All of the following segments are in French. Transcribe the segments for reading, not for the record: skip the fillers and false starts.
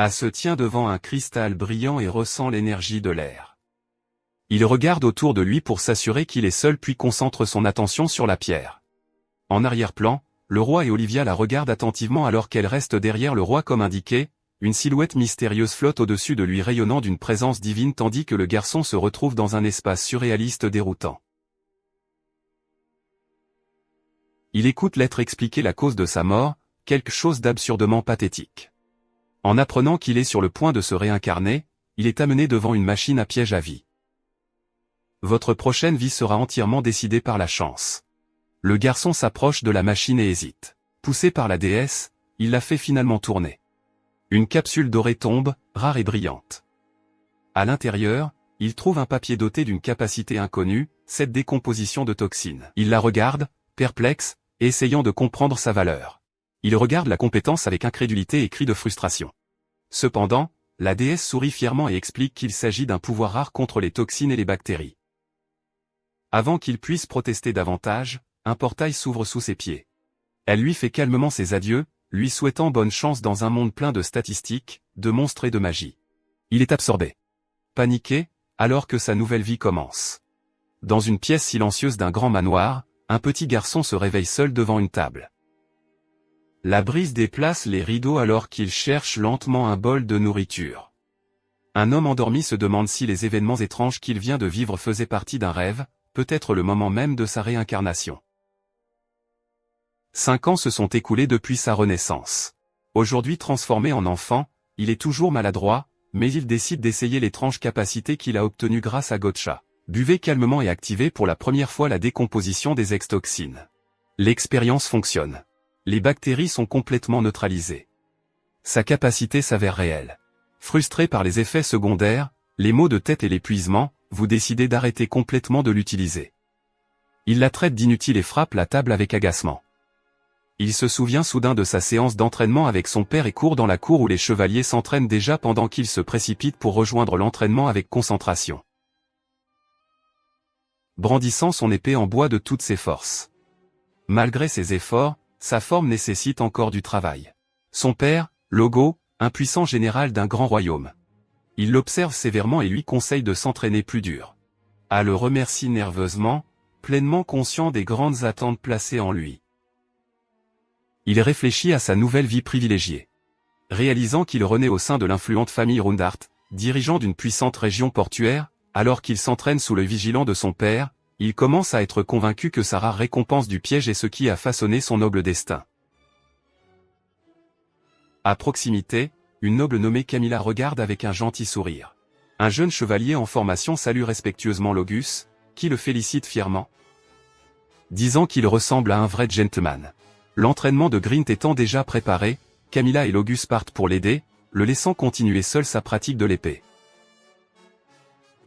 se tient devant un cristal brillant et ressent l'énergie de l'air. Il regarde autour de lui pour s'assurer qu'il est seul puis concentre son attention sur la pierre. En arrière-plan, le roi et Olivia la regardent attentivement alors qu'elle reste derrière le roi comme indiqué, une silhouette mystérieuse flotte au-dessus de lui rayonnant d'une présence divine tandis que le garçon se retrouve dans un espace surréaliste déroutant. Il écoute l'être expliquer la cause de sa mort, quelque chose d'absurdement pathétique. En apprenant qu'il est sur le point de se réincarner, il est amené devant une machine à piège à vie. Votre prochaine vie sera entièrement décidée par la chance. Le garçon s'approche de la machine et hésite. Poussé par la déesse, il la fait finalement tourner. Une capsule dorée tombe, rare et brillante. À l'intérieur, il trouve un papier doté d'une capacité inconnue, cette décomposition de toxines. Il la regarde, perplexe, essayant de comprendre sa valeur. Il regarde la compétence avec incrédulité et cri de frustration. Cependant, la déesse sourit fièrement et explique qu'il s'agit d'un pouvoir rare contre les toxines et les bactéries. Avant qu'il puisse protester davantage, un portail s'ouvre sous ses pieds. Elle lui fait calmement ses adieux, lui souhaitant bonne chance dans un monde plein de statistiques, de monstres et de magie. Il est absorbé. Paniqué, alors que sa nouvelle vie commence. Dans une pièce silencieuse d'un grand manoir, un petit garçon se réveille seul devant une table. La brise déplace les rideaux alors qu'il cherche lentement un bol de nourriture. Un homme endormi se demande si les événements étranges qu'il vient de vivre faisaient partie d'un rêve, peut-être le moment même de sa réincarnation. 5 ans se sont écoulés depuis sa renaissance. Aujourd'hui transformé en enfant, il est toujours maladroit, mais il décide d'essayer l'étrange capacité qu'il a obtenue grâce à Gotcha. Buvez calmement et activez pour la première fois la décomposition des extoxines. L'expérience fonctionne. Les bactéries sont complètement neutralisées. Sa capacité s'avère réelle. Frustré par les effets secondaires, les maux de tête et l'épuisement, vous décidez d'arrêter complètement de l'utiliser. Il la traite d'inutile et frappe la table avec agacement. Il se souvient soudain de sa séance d'entraînement avec son père et court dans la cour où les chevaliers s'entraînent déjà pendant qu'il se précipite pour rejoindre l'entraînement avec concentration. Brandissant son épée en bois de toutes ses forces. Malgré ses efforts, sa forme nécessite encore du travail. Son père, Logo, impuissant général d'un grand royaume. Il l'observe sévèrement et lui conseille de s'entraîner plus dur. A le remercie nerveusement, pleinement conscient des grandes attentes placées en lui. Il réfléchit à sa nouvelle vie privilégiée. Réalisant qu'il renaît au sein de l'influente famille Rundart, dirigeant d'une puissante région portuaire, alors qu'il s'entraîne sous le vigilant de son père, il commence à être convaincu que sa rare récompense du piège est ce qui a façonné son noble destin. À proximité, une noble nommée Camilla regarde avec un gentil sourire. Un jeune chevalier en formation salue respectueusement Logus, qui le félicite fièrement, disant qu'il ressemble à un vrai gentleman. L'entraînement de Grint étant déjà préparé, Camilla et Logus partent pour l'aider, le laissant continuer seul sa pratique de l'épée.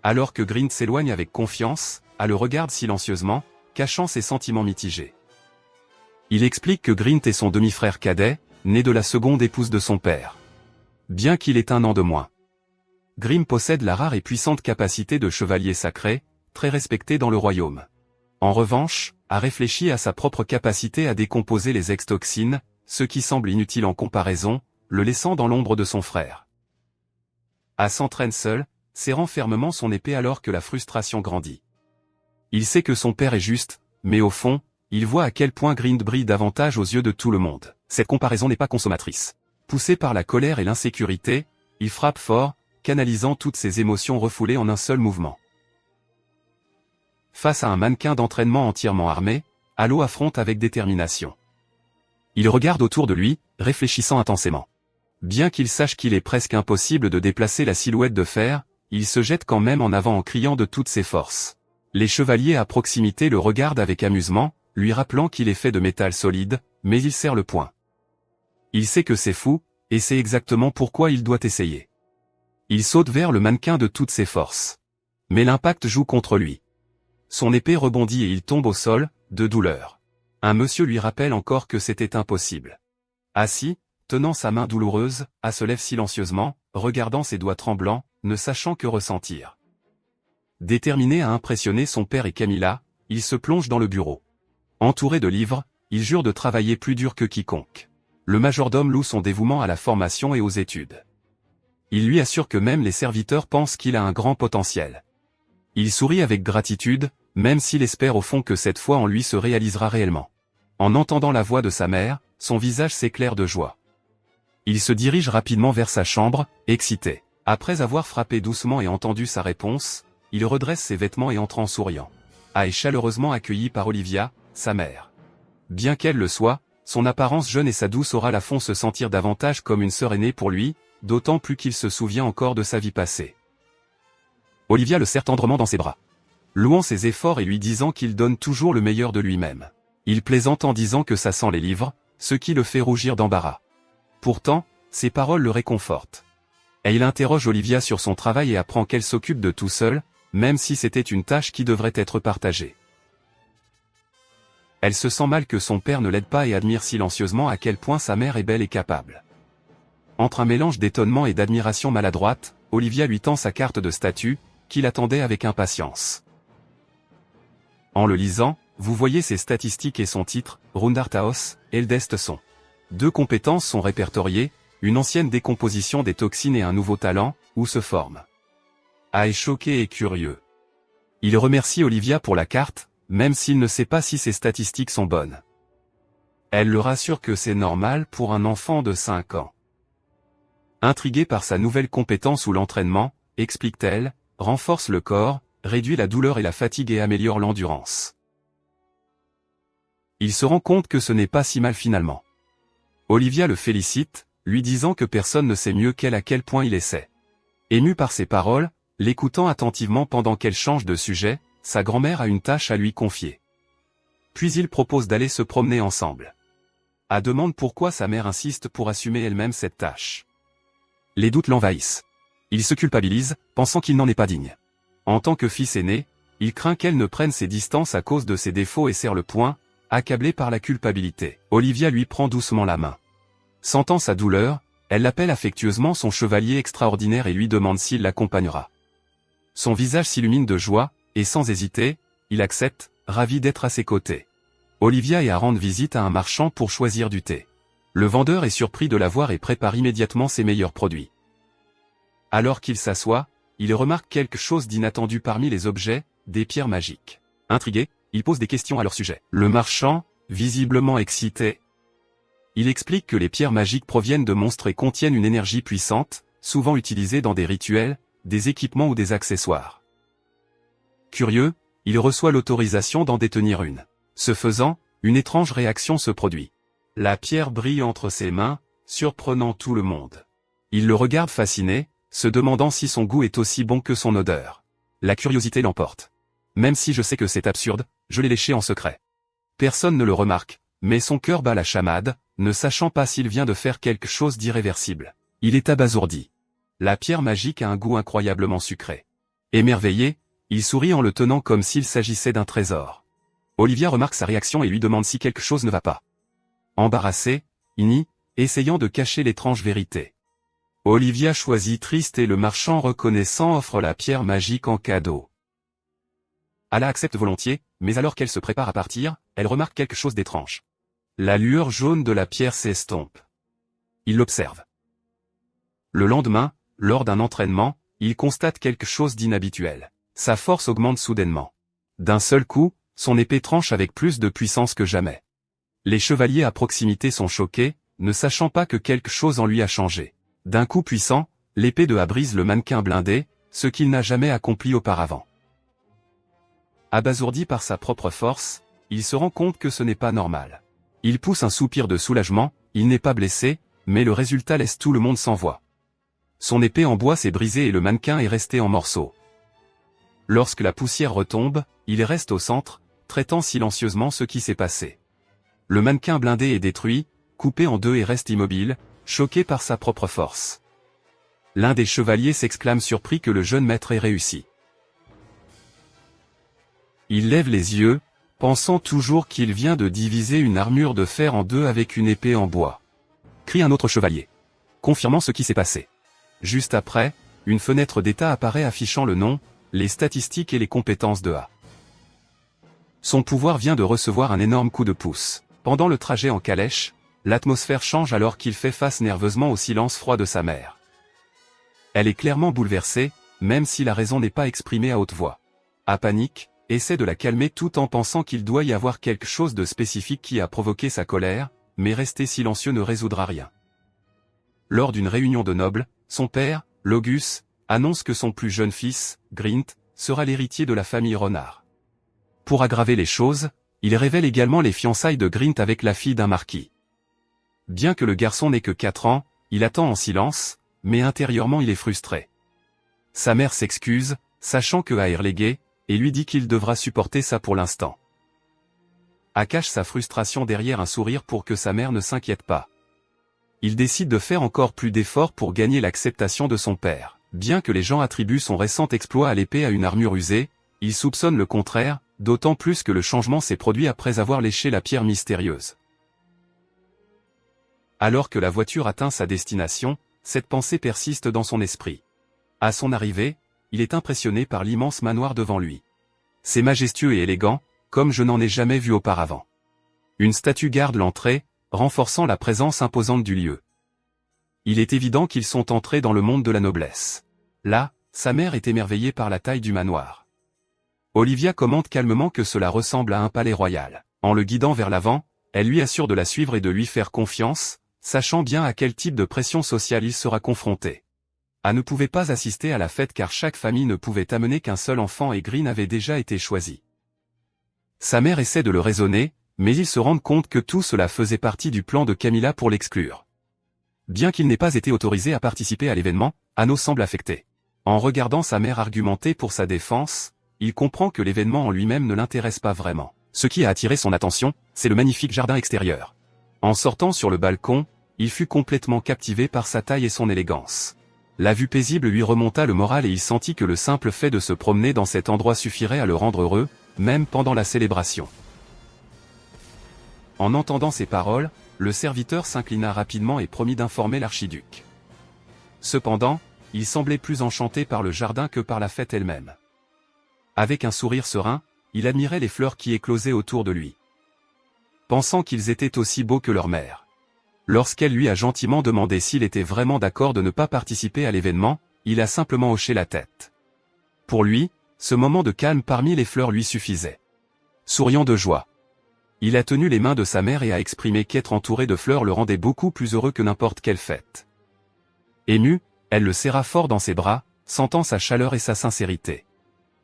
Alors que Grint s'éloigne avec confiance, elle le regarde silencieusement, cachant ses sentiments mitigés. Il explique que Grint est son demi-frère cadet, né de la seconde épouse de son père. Bien qu'il ait 1 an de moins. Grim possède la rare et puissante capacité de chevalier sacré, très respecté dans le royaume. En revanche, a réfléchi à sa propre capacité à décomposer les extoxines, ce qui semble inutile en comparaison, le laissant dans l'ombre de son frère. A s'entraîne seul, serrant fermement son épée alors que la frustration grandit. Il sait que son père est juste, mais au fond, il voit à quel point Grind brille davantage aux yeux de tout le monde. Cette comparaison n'est pas consommatrice. Poussé par la colère et l'insécurité, il frappe fort, canalisant toutes ses émotions refoulées en un seul mouvement. Face à un mannequin d'entraînement entièrement armé, Halo affronte avec détermination. Il regarde autour de lui, réfléchissant intensément. Bien qu'il sache qu'il est presque impossible de déplacer la silhouette de fer, il se jette quand même en avant en criant de toutes ses forces. Les chevaliers à proximité le regardent avec amusement, lui rappelant qu'il est fait de métal solide, mais il serre le poing. Il sait que c'est fou, et c'est exactement pourquoi il doit essayer. Il saute vers le mannequin de toutes ses forces. Mais l'impact joue contre lui. Son épée rebondit et il tombe au sol, de douleur. Un monsieur lui rappelle encore que c'était impossible. Assis, tenant sa main douloureuse, A se lève silencieusement, regardant ses doigts tremblants, ne sachant que ressentir. Déterminé à impressionner son père et Camilla, il se plonge dans le bureau. Entouré de livres, il jure de travailler plus dur que quiconque. Le majordome loue son dévouement à la formation et aux études. Il lui assure que même les serviteurs pensent qu'il a un grand potentiel. Il sourit avec gratitude, même s'il espère au fond que cette foi en lui se réalisera réellement. En entendant la voix de sa mère, son visage s'éclaire de joie. Il se dirige rapidement vers sa chambre, excité. Après avoir frappé doucement et entendu sa réponse, il redresse ses vêtements et entre en souriant. A est chaleureusement accueilli par Olivia, sa mère. Bien qu'elle le soit, son apparence jeune et sa douce aura la font se sentir davantage comme une sœur aînée pour lui, d'autant plus qu'il se souvient encore de sa vie passée. Olivia le serre tendrement dans ses bras, louant ses efforts et lui disant qu'il donne toujours le meilleur de lui-même. Il plaisante en disant que ça sent les livres, ce qui le fait rougir d'embarras. Pourtant, ses paroles le réconfortent. Et il interroge Olivia sur son travail et apprend qu'elle s'occupe de tout seule, même si c'était une tâche qui devrait être partagée. Elle se sent mal que son père ne l'aide pas et admire silencieusement à quel point sa mère est belle et capable. Entre un mélange d'étonnement et d'admiration maladroite, Olivia lui tend sa carte de statut, qu'il attendait avec impatience. En le lisant, vous voyez ses statistiques et son titre, Rundartaos, Eldest son. 2 compétences sont répertoriées, une ancienne décomposition des toxines et un nouveau talent, où se forme. A est choqué et curieux. Il remercie Olivia pour la carte, même s'il ne sait pas si ses statistiques sont bonnes. Elle le rassure que c'est normal pour un enfant de 5 ans. Intrigué par sa nouvelle compétence ou l'entraînement, explique-t-elle, renforce le corps, réduit la douleur et la fatigue et améliore l'endurance. Il se rend compte que ce n'est pas si mal finalement. Olivia le félicite, lui disant que personne ne sait mieux qu'elle à quel point il essaie. Ému par ses paroles, l'écoutant attentivement pendant qu'elle change de sujet, sa grand-mère a une tâche à lui confier. Puis il propose d'aller se promener ensemble. A demande pourquoi sa mère insiste pour assumer elle-même cette tâche. Les doutes l'envahissent. Il se culpabilise, pensant qu'il n'en est pas digne. En tant que fils aîné, il craint qu'elle ne prenne ses distances à cause de ses défauts et serre le poing, accablé par la culpabilité. Olivia lui prend doucement la main. Sentant sa douleur, elle l'appelle affectueusement son chevalier extraordinaire et lui demande s'il l'accompagnera. Son visage s'illumine de joie, et sans hésiter, il accepte, ravi d'être à ses côtés. Olivia est à rendre visite à un marchand pour choisir du thé. Le vendeur est surpris de la voir et prépare immédiatement ses meilleurs produits. Alors qu'il s'assoit, il remarque quelque chose d'inattendu parmi les objets, des pierres magiques. Intrigué, il pose des questions à leur sujet. Le marchand, visiblement excité, il explique que les pierres magiques proviennent de monstres et contiennent une énergie puissante, souvent utilisée dans des rituels, des équipements ou des accessoires. Curieux, il reçoit l'autorisation d'en détenir une. Ce faisant, une étrange réaction se produit. La pierre brille entre ses mains, surprenant tout le monde. Il le regarde fasciné, se demandant si son goût est aussi bon que son odeur. La curiosité l'emporte. Même si je sais que c'est absurde, je l'ai léché en secret. Personne ne le remarque, mais son cœur bat la chamade, ne sachant pas s'il vient de faire quelque chose d'irréversible. Il est abasourdi. La pierre magique a un goût incroyablement sucré. Émerveillé, il sourit en le tenant comme s'il s'agissait d'un trésor. Olivia remarque sa réaction et lui demande si quelque chose ne va pas. Embarrassé, il nie, essayant de cacher l'étrange vérité. Olivia choisit triste et le marchand reconnaissant offre la pierre magique en cadeau. Ala accepte volontiers, mais alors qu'elle se prépare à partir, elle remarque quelque chose d'étrange. La lueur jaune de la pierre s'estompe. Il l'observe. Le lendemain, lors d'un entraînement, il constate quelque chose d'inhabituel. Sa force augmente soudainement. D'un seul coup, son épée tranche avec plus de puissance que jamais. Les chevaliers à proximité sont choqués, ne sachant pas que quelque chose en lui a changé. D'un coup puissant, l'épée de A brise le mannequin blindé, ce qu'il n'a jamais accompli auparavant. Abasourdi par sa propre force, il se rend compte que ce n'est pas normal. Il pousse un soupir de soulagement, il n'est pas blessé, mais le résultat laisse tout le monde sans voix. Son épée en bois s'est brisée et le mannequin est resté en morceaux. Lorsque la poussière retombe, il reste au centre, traitant silencieusement ce qui s'est passé. Le mannequin blindé est détruit, coupé en deux et reste immobile, choqué par sa propre force. L'un des chevaliers s'exclame surpris que le jeune maître ait réussi. Il lève les yeux, pensant toujours qu'il vient de diviser une armure de fer en deux avec une épée en bois. Crie un autre chevalier, confirmant ce qui s'est passé. Juste après, une fenêtre d'état apparaît affichant le nom, les statistiques et les compétences de A. Son pouvoir vient de recevoir un énorme coup de pouce. Pendant le trajet en calèche, l'atmosphère change alors qu'il fait face nerveusement au silence froid de sa mère. Elle est clairement bouleversée, même si la raison n'est pas exprimée à haute voix. À panique, essaie de la calmer tout en pensant qu'il doit y avoir quelque chose de spécifique qui a provoqué sa colère, mais rester silencieux ne résoudra rien. Lors d'une réunion de nobles, son père, Logus, annonce que son plus jeune fils, Grint, sera l'héritier de la famille Renard. Pour aggraver les choses, il révèle également les fiançailles de Grint avec la fille d'un marquis. Bien que le garçon n'ait que 4 ans, il attend en silence, mais intérieurement il est frustré. Sa mère s'excuse, sachant que a est relégué, et lui dit qu'il devra supporter ça pour l'instant. A cache sa frustration derrière un sourire pour que sa mère ne s'inquiète pas. Il décide de faire encore plus d'efforts pour gagner l'acceptation de son père. Bien que les gens attribuent son récent exploit à l'épée à une armure usée, il soupçonne le contraire, d'autant plus que le changement s'est produit après avoir léché la pierre mystérieuse. Alors que la voiture atteint sa destination, cette pensée persiste dans son esprit. À son arrivée, il est impressionné par l'immense manoir devant lui. C'est majestueux et élégant, comme je n'en ai jamais vu auparavant. Une statue garde l'entrée, renforçant la présence imposante du lieu. Il est évident qu'ils sont entrés dans le monde de la noblesse. Là, sa mère est émerveillée par la taille du manoir. Olivia commente calmement que cela ressemble à un palais royal. En le guidant vers l'avant, elle lui assure de la suivre et de lui faire confiance, sachant bien à quel type de pression sociale il sera confronté. Elle ne pouvait pas assister à la fête car chaque famille ne pouvait amener qu'un seul enfant et Green avait déjà été choisi. Sa mère essaie de le raisonner, mais ils se rendent compte que tout cela faisait partie du plan de Camilla pour l'exclure. Bien qu'il n'ait pas été autorisé à participer à l'événement, Anno semble affecté. En regardant sa mère argumenter pour sa défense, il comprend que l'événement en lui-même ne l'intéresse pas vraiment. Ce qui a attiré son attention, c'est le magnifique jardin extérieur. En sortant sur le balcon, il fut complètement captivé par sa taille et son élégance. La vue paisible lui remonta le moral et il sentit que le simple fait de se promener dans cet endroit suffirait à le rendre heureux, même pendant la célébration. En entendant ces paroles, le serviteur s'inclina rapidement et promit d'informer l'archiduc. Cependant, il semblait plus enchanté par le jardin que par la fête elle-même. Avec un sourire serein, il admirait les fleurs qui éclosaient autour de lui. Pensant qu'ils étaient aussi beaux que leur mère. Lorsqu'elle lui a gentiment demandé s'il était vraiment d'accord de ne pas participer à l'événement, il a simplement hoché la tête. Pour lui, ce moment de calme parmi les fleurs lui suffisait. Souriant de joie. Il a tenu les mains de sa mère et a exprimé qu'être entouré de fleurs le rendait beaucoup plus heureux que n'importe quelle fête. Émue, elle le serra fort dans ses bras, sentant sa chaleur et sa sincérité.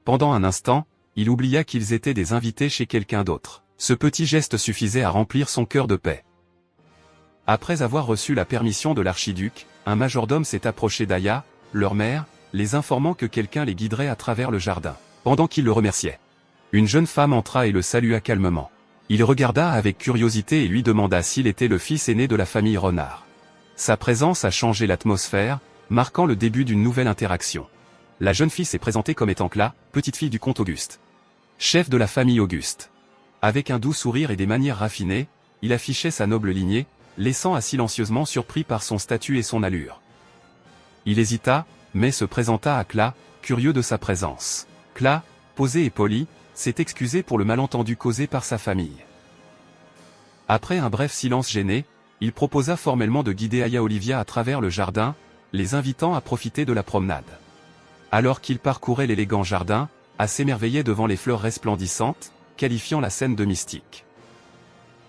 Pendant un instant, il oublia qu'ils étaient des invités chez quelqu'un d'autre. Ce petit geste suffisait à remplir son cœur de paix. Après avoir reçu la permission de l'archiduc, un majordome s'est approché d'Aya, leur mère, les informant que quelqu'un les guiderait à travers le jardin. Pendant qu'il le remerciait, une jeune femme entra et le salua calmement. Il regarda avec curiosité et lui demanda s'il était le fils aîné de la famille Renard. Sa présence a changé l'atmosphère, marquant le début d'une nouvelle interaction. La jeune fille s'est présentée comme étant Cla, petite fille du comte Auguste. Chef de la famille Auguste. Avec un doux sourire et des manières raffinées, il affichait sa noble lignée, laissant à silencieusement surpris par son statut et son allure. Il hésita, mais se présenta à Cla, curieux de sa présence. Cla, posée et polie, s'est excusé pour le malentendu causé par sa famille. Après un bref silence gêné, il proposa formellement de guider Aya Olivia à travers le jardin, les invitant à profiter de la promenade. Alors qu'il parcourait l'élégant jardin, à s'émerveiller devant les fleurs resplendissantes, qualifiant la scène de mystique.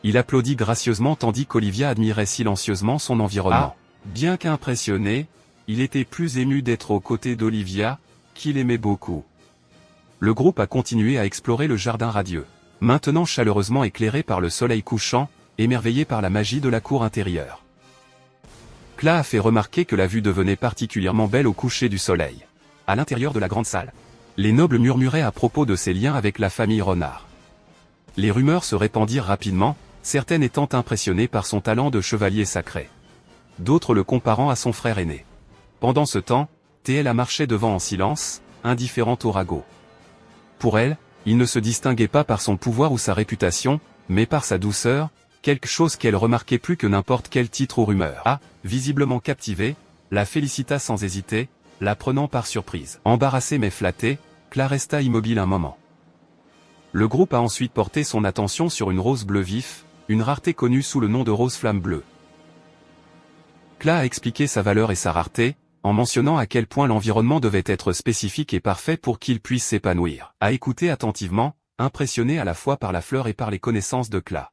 Il applaudit gracieusement tandis qu'Olivia admirait silencieusement son environnement. Bien qu'impressionné, il était plus ému d'être aux côtés d'Olivia, qu'il aimait beaucoup. Le groupe a continué à explorer le jardin radieux, maintenant chaleureusement éclairé par le soleil couchant, émerveillé par la magie de la cour intérieure. Cla a fait remarquer que la vue devenait particulièrement belle au coucher du soleil. À l'intérieur de la grande salle, les nobles murmuraient à propos de ses liens avec la famille Renard. Les rumeurs se répandirent rapidement, certaines étant impressionnées par son talent de chevalier sacré. D'autres le comparant à son frère aîné. Pendant ce temps, Théla marchait devant en silence, indifférente au ragot. Pour elle, il ne se distinguait pas par son pouvoir ou sa réputation, mais par sa douceur, quelque chose qu'elle remarquait plus que n'importe quel titre ou rumeur. Visiblement captivée, la félicita sans hésiter, la prenant par surprise. Embarrassée mais flattée, Cla resta immobile un moment. Le groupe a ensuite porté son attention sur une rose bleu vif, une rareté connue sous le nom de rose flamme bleue. Cla a expliqué sa valeur et sa rareté, en mentionnant à quel point l'environnement devait être spécifique et parfait pour qu'il puisse s'épanouir. À écouter attentivement, impressionnée à la fois par la fleur et par les connaissances de Cla.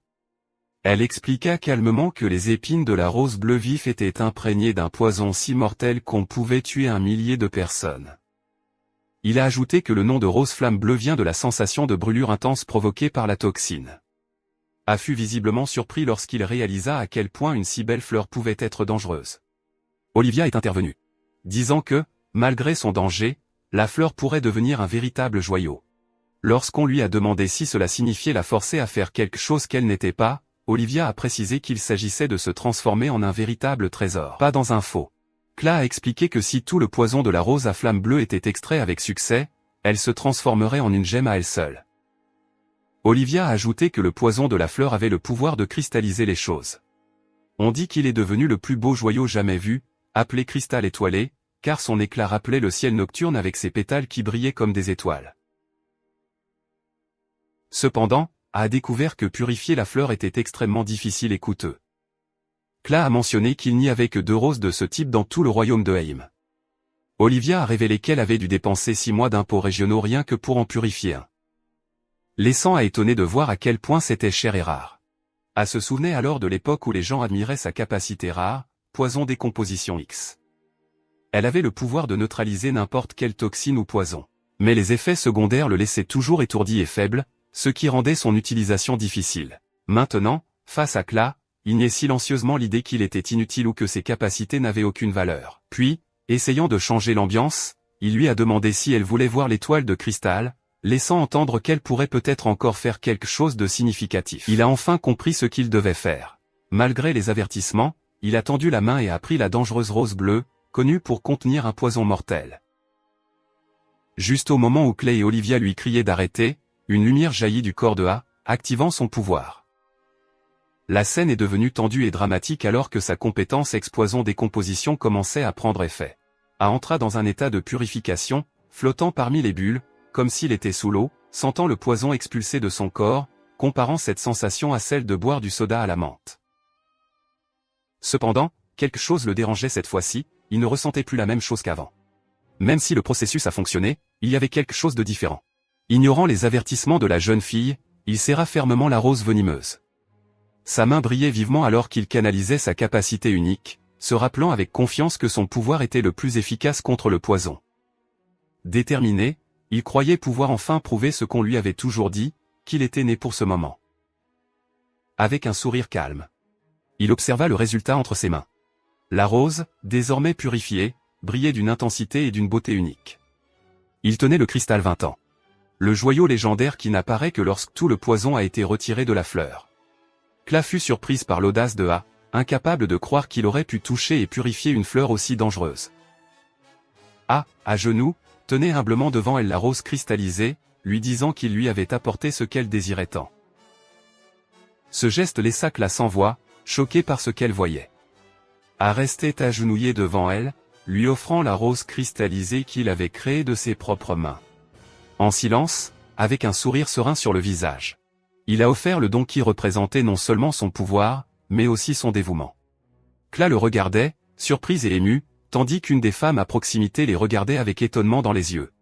Elle expliqua calmement que les épines de la rose bleu vif étaient imprégnées d'un poison si mortel qu'on pouvait tuer 1 millier de personnes. Il a ajouté que le nom de rose flamme bleue vient de la sensation de brûlure intense provoquée par la toxine. A fut visiblement surpris lorsqu'il réalisa à quel point une si belle fleur pouvait être dangereuse. Olivia est intervenue, disant que, malgré son danger, la fleur pourrait devenir un véritable joyau. Lorsqu'on lui a demandé si cela signifiait la forcer à faire quelque chose qu'elle n'était pas, Olivia a précisé qu'il s'agissait de se transformer en un véritable trésor, pas dans un faux. Cla a expliqué que si tout le poison de la rose à flamme bleue était extrait avec succès, elle se transformerait en une gemme à elle seule. Olivia a ajouté que le poison de la fleur avait le pouvoir de cristalliser les choses. On dit qu'il est devenu le plus beau joyau jamais vu, appelé cristal étoilé, car son éclat rappelait le ciel nocturne avec ses pétales qui brillaient comme des étoiles. Cependant, a découvert que purifier la fleur était extrêmement difficile et coûteux. Cla a mentionné qu'il n'y avait que 2 roses de ce type dans tout le royaume de Heim. Olivia a révélé qu'elle avait dû dépenser 6 mois d'impôts régionaux rien que pour en purifier un. Laissant à étonner de voir à quel point c'était cher et rare. Elle se souvenait alors de l'époque où les gens admiraient sa capacité rare, poison décomposition X. Elle avait le pouvoir de neutraliser n'importe quelle toxine ou poison. Mais les effets secondaires le laissaient toujours étourdi et faible, ce qui rendait son utilisation difficile. Maintenant, face à Cla, il niait silencieusement l'idée qu'il était inutile ou que ses capacités n'avaient aucune valeur. Puis, essayant de changer l'ambiance, il lui a demandé si elle voulait voir l'étoile de cristal, laissant entendre qu'elle pourrait peut-être encore faire quelque chose de significatif. Il a enfin compris ce qu'il devait faire. Malgré les avertissements, il a tendu la main et a pris la dangereuse rose bleue, connue pour contenir un poison mortel. Juste au moment où Clay et Olivia lui criaient d'arrêter, une lumière jaillit du corps de A, activant son pouvoir. La scène est devenue tendue et dramatique alors que sa compétence ex-poison décomposition commençait à prendre effet. A entra dans un état de purification, flottant parmi les bulles, comme s'il était sous l'eau, sentant le poison expulsé de son corps, comparant cette sensation à celle de boire du soda à la menthe. Cependant, quelque chose le dérangeait cette fois-ci, il ne ressentait plus la même chose qu'avant. Même si le processus a fonctionné, il y avait quelque chose de différent. Ignorant les avertissements de la jeune fille, il serra fermement la rose venimeuse. Sa main brillait vivement alors qu'il canalisait sa capacité unique, se rappelant avec confiance que son pouvoir était le plus efficace contre le poison. Déterminé, il croyait pouvoir enfin prouver ce qu'on lui avait toujours dit, qu'il était né pour ce moment. Avec un sourire calme, il observa le résultat entre ses mains. La rose, désormais purifiée, brillait d'une intensité et d'une beauté unique. Il tenait le cristal 20 ans. Le joyau légendaire qui n'apparaît que lorsque tout le poison a été retiré de la fleur. Cla fut surprise par l'audace de A, incapable de croire qu'il aurait pu toucher et purifier une fleur aussi dangereuse. A, à genoux, tenait humblement devant elle la rose cristallisée, lui disant qu'il lui avait apporté ce qu'elle désirait tant. Ce geste laissa Cla sans voix, choquée par ce qu'elle voyait. A restait agenouillé devant elle, lui offrant la rose cristallisée qu'il avait créée de ses propres mains. En silence, avec un sourire serein sur le visage. Il a offert le don qui représentait non seulement son pouvoir, mais aussi son dévouement. Cla le regardait, surprise et émue, tandis qu'une des femmes à proximité les regardait avec étonnement dans les yeux.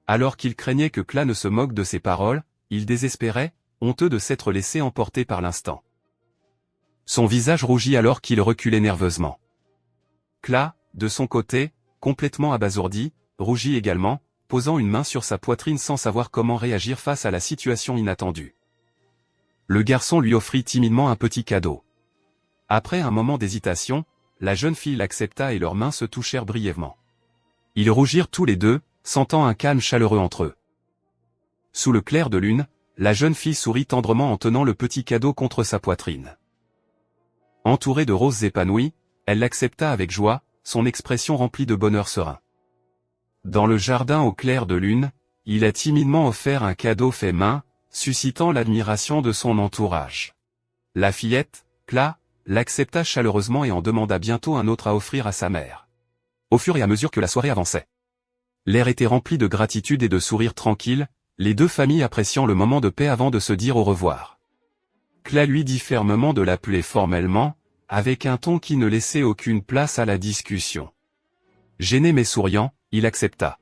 Alors qu'il craignait que Cla ne se moque de ses paroles, il désespérait, honteux de s'être laissé emporter par l'instant. Son visage rougit alors qu'il reculait nerveusement. Cla, de son côté, complètement abasourdi, rougit également, posant une main sur sa poitrine sans savoir comment réagir face à la situation inattendue. Le garçon lui offrit timidement un petit cadeau. Après un moment d'hésitation, la jeune fille l'accepta et leurs mains se touchèrent brièvement. Ils rougirent tous les deux, sentant un calme chaleureux entre eux. Sous le clair de lune, la jeune fille sourit tendrement en tenant le petit cadeau contre sa poitrine. Entourée de roses épanouies, elle l'accepta avec joie, son expression remplie de bonheur serein. Dans le jardin au clair de lune, il a timidement offert un cadeau fait main, suscitant l'admiration de son entourage. La fillette, Cla, l'accepta chaleureusement et en demanda bientôt un autre à offrir à sa mère. Au fur et à mesure que la soirée avançait, l'air était rempli de gratitude et de sourires tranquilles, les deux familles appréciant le moment de paix avant de se dire au revoir. Cla lui dit fermement de l'appeler formellement, avec un ton qui ne laissait aucune place à la discussion. Gêné mais souriant, il accepta.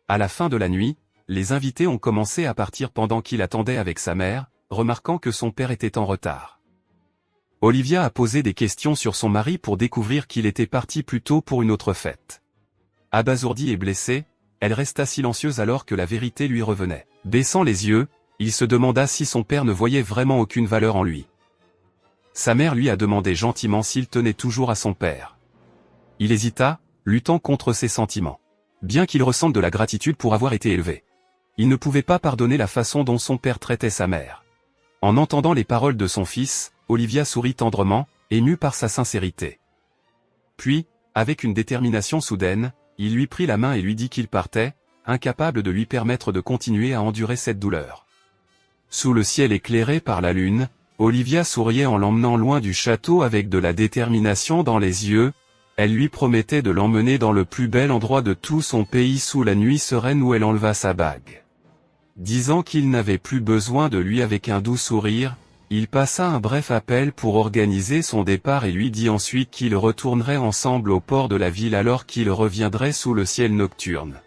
À la fin de la nuit, les invités ont commencé à partir pendant qu'il attendait avec sa mère, remarquant que son père était en retard. Olivia a posé des questions sur son mari pour découvrir qu'il était parti plus tôt pour une autre fête. Abasourdie et blessée, elle resta silencieuse alors que la vérité lui revenait. Baissant les yeux, il se demanda si son père ne voyait vraiment aucune valeur en lui. Sa mère lui a demandé gentiment s'il tenait toujours à son père. Il hésita, luttant contre ses sentiments. Bien qu'il ressente de la gratitude pour avoir été élevé, il ne pouvait pas pardonner la façon dont son père traitait sa mère. En entendant les paroles de son fils, Olivia sourit tendrement, émue par sa sincérité. Puis, avec une détermination soudaine, il lui prit la main et lui dit qu'il partait, incapable de lui permettre de continuer à endurer cette douleur. Sous le ciel éclairé par la lune, Olivia souriait en l'emmenant loin du château avec de la détermination dans les yeux. Elle lui promettait de l'emmener dans le plus bel endroit de tout son pays sous la nuit sereine où elle enleva sa bague. Disant qu'il n'avait plus besoin de lui avec un doux sourire, il passa un bref appel pour organiser son départ et lui dit ensuite qu'ils retourneraient ensemble au port de la ville alors qu'il reviendrait sous le ciel nocturne.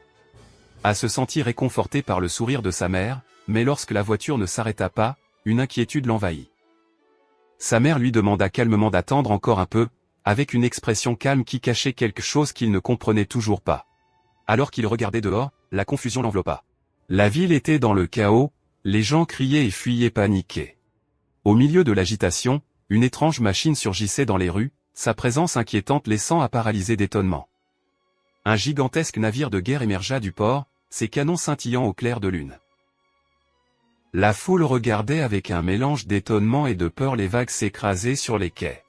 À se sentir réconforté par le sourire de sa mère, mais lorsque la voiture ne s'arrêta pas, une inquiétude l'envahit. Sa mère lui demanda calmement d'attendre encore un peu, avec une expression calme qui cachait quelque chose qu'il ne comprenait toujours pas. Alors qu'il regardait dehors, la confusion l'enveloppa. La ville était dans le chaos, les gens criaient et fuyaient paniqués. Au milieu de l'agitation, une étrange machine surgissait dans les rues, sa présence inquiétante laissant à paralyser d'étonnement. Un gigantesque navire de guerre émergea du port, ses canons scintillant au clair de lune. La foule regardait avec un mélange d'étonnement et de peur les vagues s'écraser sur les quais.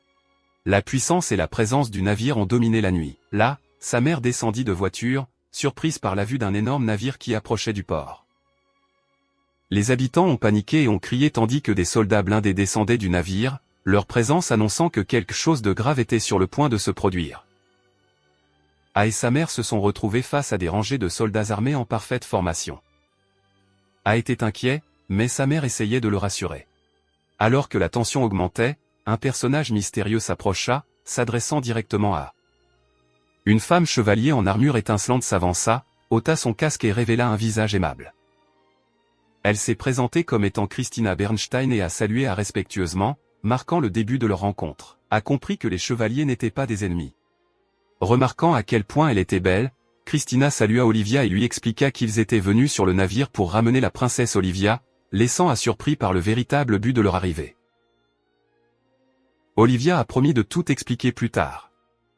La puissance et la présence du navire ont dominé la nuit. Là, sa mère descendit de voiture, surprise par la vue d'un énorme navire qui approchait du port. Les habitants ont paniqué et ont crié tandis que des soldats blindés descendaient du navire, leur présence annonçant que quelque chose de grave était sur le point de se produire. A et sa mère se sont retrouvés face à des rangées de soldats armés en parfaite formation. A était inquiet, mais sa mère essayait de le rassurer. Alors que la tension augmentait, un personnage mystérieux s'approcha, s'adressant directement à. Une femme chevalier en armure étincelante s'avança, ôta son casque et révéla un visage aimable. Elle s'est présentée comme étant Christina Bernstein et a salué respectueusement, marquant le début de leur rencontre. A compris que les chevaliers n'étaient pas des ennemis. Remarquant à quel point elle était belle, Christina salua Olivia et lui expliqua qu'ils étaient venus sur le navire pour ramener la princesse Olivia, laissant à surpris par le véritable but de leur arrivée. Olivia a promis de tout expliquer plus tard.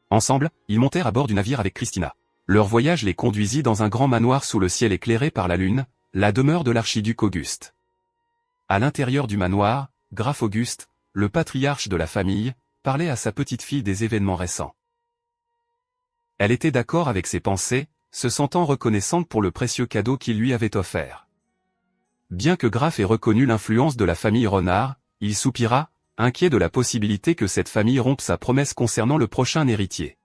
Ensemble, ils montèrent à bord du navire avec Christina. Leur voyage les conduisit dans un grand manoir sous le ciel éclairé par la lune, la demeure de l'archiduc Auguste. À l'intérieur du manoir, Graf Auguste, le patriarche de la famille, parlait à sa petite-fille des événements récents. Elle était d'accord avec ses pensées, se sentant reconnaissante pour le précieux cadeau qu'il lui avait offert. Bien que Graf ait reconnu l'influence de la famille Renard, il soupira, inquiet de la possibilité que cette famille rompe sa promesse concernant le prochain héritier.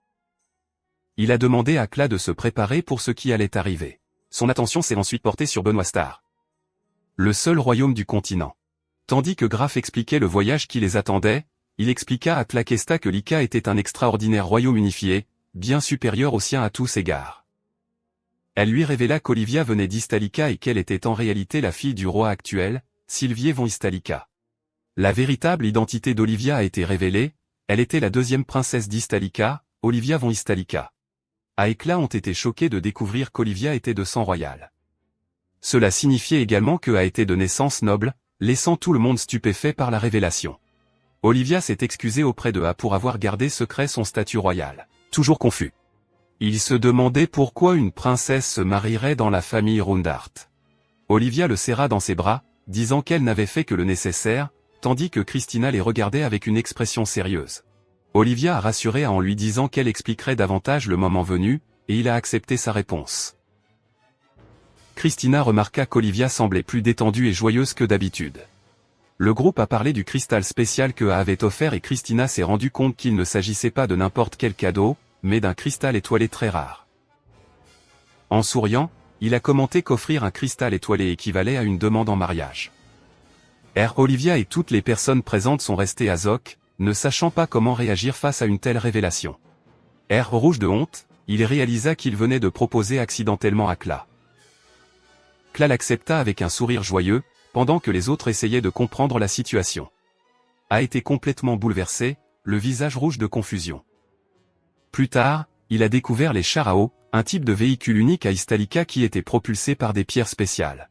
Il a demandé à Cla de se préparer pour ce qui allait arriver. Son attention s'est ensuite portée sur Benoît Star, le seul royaume du continent. Tandis que Graf expliquait le voyage qui les attendait, il expliqua à Tlakesta que l'Ika était un extraordinaire royaume unifié, bien supérieur au sien à tous égards. Elle lui révéla qu'Olivia venait d'Istalica et qu'elle était en réalité la fille du roi actuel, Sylvier von Istalica. La véritable identité d'Olivia a été révélée, elle était la deuxième princesse d'Istalica, Olivia von Istalica. A et Cla ont été choqués de découvrir qu'Olivia était de sang royal. Cela signifiait également qu'A était de naissance noble, laissant tout le monde stupéfait par la révélation. Olivia s'est excusée auprès de A pour avoir gardé secret son statut royal. Toujours confus. Il se demandait pourquoi une princesse se marierait dans la famille Rundart. Olivia le serra dans ses bras, disant qu'elle n'avait fait que le nécessaire, tandis que Christina les regardait avec une expression sérieuse. Olivia a rassuré en lui disant qu'elle expliquerait davantage le moment venu, et il a accepté sa réponse. Christina remarqua qu'Olivia semblait plus détendue et joyeuse que d'habitude. Le groupe a parlé du cristal spécial que A avait offert et Christina s'est rendu compte qu'il ne s'agissait pas de n'importe quel cadeau, mais d'un cristal étoilé très rare. En souriant, il a commenté qu'offrir un cristal étoilé équivalait à une demande en mariage. Olivia et toutes les personnes présentes sont restées à Zoc, ne sachant pas comment réagir face à une telle révélation. Rouge de honte, il réalisa qu'il venait de proposer accidentellement à Kla. Kla l'accepta avec un sourire joyeux, pendant que les autres essayaient de comprendre la situation. A été complètement bouleversé, le visage rouge de confusion. Plus tard, il a découvert les chars à eau, un type de véhicule unique à Ystalica qui était propulsé par des pierres spéciales.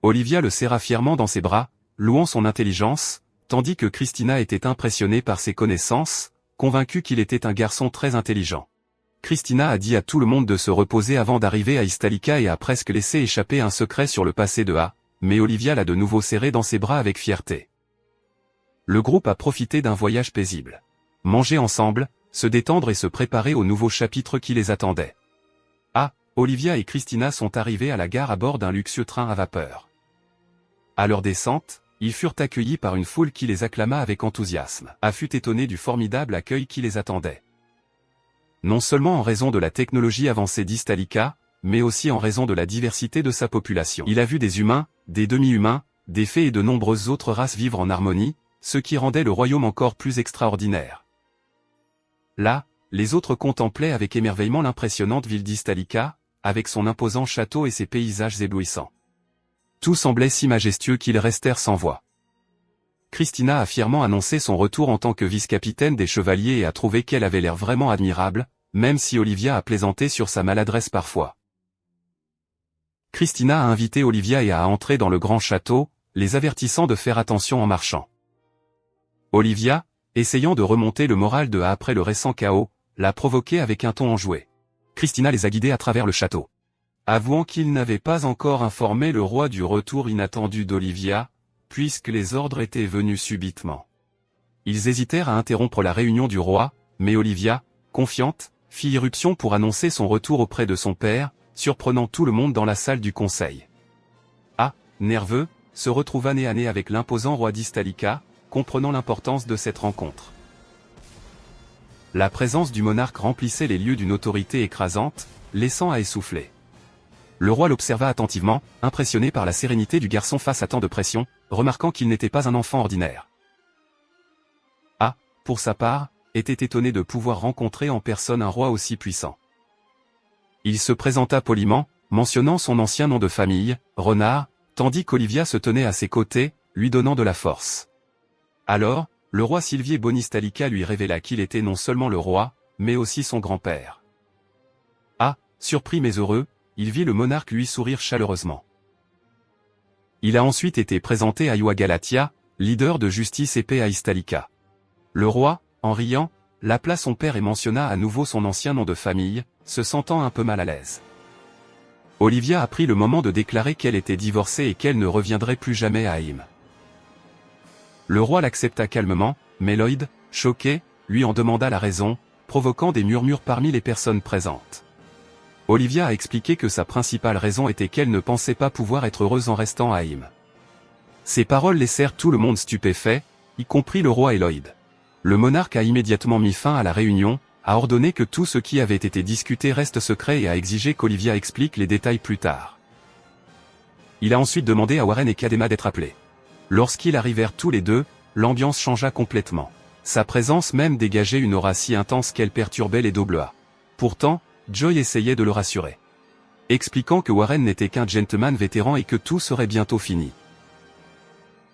Olivia le serra fièrement dans ses bras, louant son intelligence, tandis que Christina était impressionnée par ses connaissances, convaincue qu'il était un garçon très intelligent. Christina a dit à tout le monde de se reposer avant d'arriver à Ystalica et a presque laissé échapper un secret sur le passé de A, mais Olivia l'a de nouveau serré dans ses bras avec fierté. Le groupe a profité d'un voyage paisible. Manger ensemble, se détendre et se préparer au nouveau chapitre qui les attendait. A, Olivia et Christina sont arrivés à la gare à bord d'un luxueux train à vapeur. À leur descente, ils furent accueillis par une foule qui les acclama avec enthousiasme. A fut étonné du formidable accueil qui les attendait. Non seulement en raison de la technologie avancée d'Ystalica, mais aussi en raison de la diversité de sa population. Il a vu des humains, des demi-humains, des fées et de nombreuses autres races vivre en harmonie, ce qui rendait le royaume encore plus extraordinaire. Là, les autres contemplaient avec émerveillement l'impressionnante ville d'Ystalica, avec son imposant château et ses paysages éblouissants. Tout semblait si majestueux qu'ils restèrent sans voix. Christina a fièrement annoncé son retour en tant que vice-capitaine des chevaliers et a trouvé qu'elle avait l'air vraiment admirable, même si Olivia a plaisanté sur sa maladresse parfois. Christina a invité Olivia et A à entrer dans le grand château, les avertissant de faire attention en marchant. Olivia, essayant de remonter le moral de A après le récent chaos, l'a provoqué avec un ton enjoué. Christina les a guidés à travers le château. Avouant qu'ils n'avaient pas encore informé le roi du retour inattendu d'Olivia, puisque les ordres étaient venus subitement. Ils hésitèrent à interrompre la réunion du roi, mais Olivia, confiante, fit irruption pour annoncer son retour auprès de son père, surprenant tout le monde dans la salle du conseil. A, nerveux, se retrouva nez à nez avec l'imposant roi d'Ystalica, comprenant l'importance de cette rencontre. La présence du monarque remplissait les lieux d'une autorité écrasante, laissant à essouffler. Le roi l'observa attentivement, impressionné par la sérénité du garçon face à tant de pression, remarquant qu'il n'était pas un enfant ordinaire. A, pour sa part, était étonné de pouvoir rencontrer en personne un roi aussi puissant. Il se présenta poliment, mentionnant son ancien nom de famille, Renard, tandis qu'Olivia se tenait à ses côtés, lui donnant de la force. Alors, le roi Silvier Bonistalica lui révéla qu'il était non seulement le roi, mais aussi son grand-père. A, surpris mais heureux, il vit le monarque lui sourire chaleureusement. Il a ensuite été présenté à Iua Galatia, leader de justice et paix à Ystalica. Le roi, en riant, l'appela son père et mentionna à nouveau son ancien nom de famille, se sentant un peu mal à l'aise. Olivia a pris le moment de déclarer qu'elle était divorcée et qu'elle ne reviendrait plus jamais à Aim. Le roi l'accepta calmement, mais Lloyd, choqué, lui en demanda la raison, provoquant des murmures parmi les personnes présentes. Olivia a expliqué que sa principale raison était qu'elle ne pensait pas pouvoir être heureuse en restant à Aim. Ces paroles laissèrent tout le monde stupéfait, y compris le roi et Lloyd. Le monarque a immédiatement mis fin à la réunion, a ordonné que tout ce qui avait été discuté reste secret et a exigé qu'Olivia explique les détails plus tard. Il a ensuite demandé à Warren et Kadema d'être appelés. Lorsqu'ils arrivèrent tous les deux, l'ambiance changea complètement. Sa présence même dégageait une aura si intense qu'elle perturbait les Doblois. Pourtant, Joy essayait de le rassurer, expliquant que Warren n'était qu'un gentleman vétéran et que tout serait bientôt fini.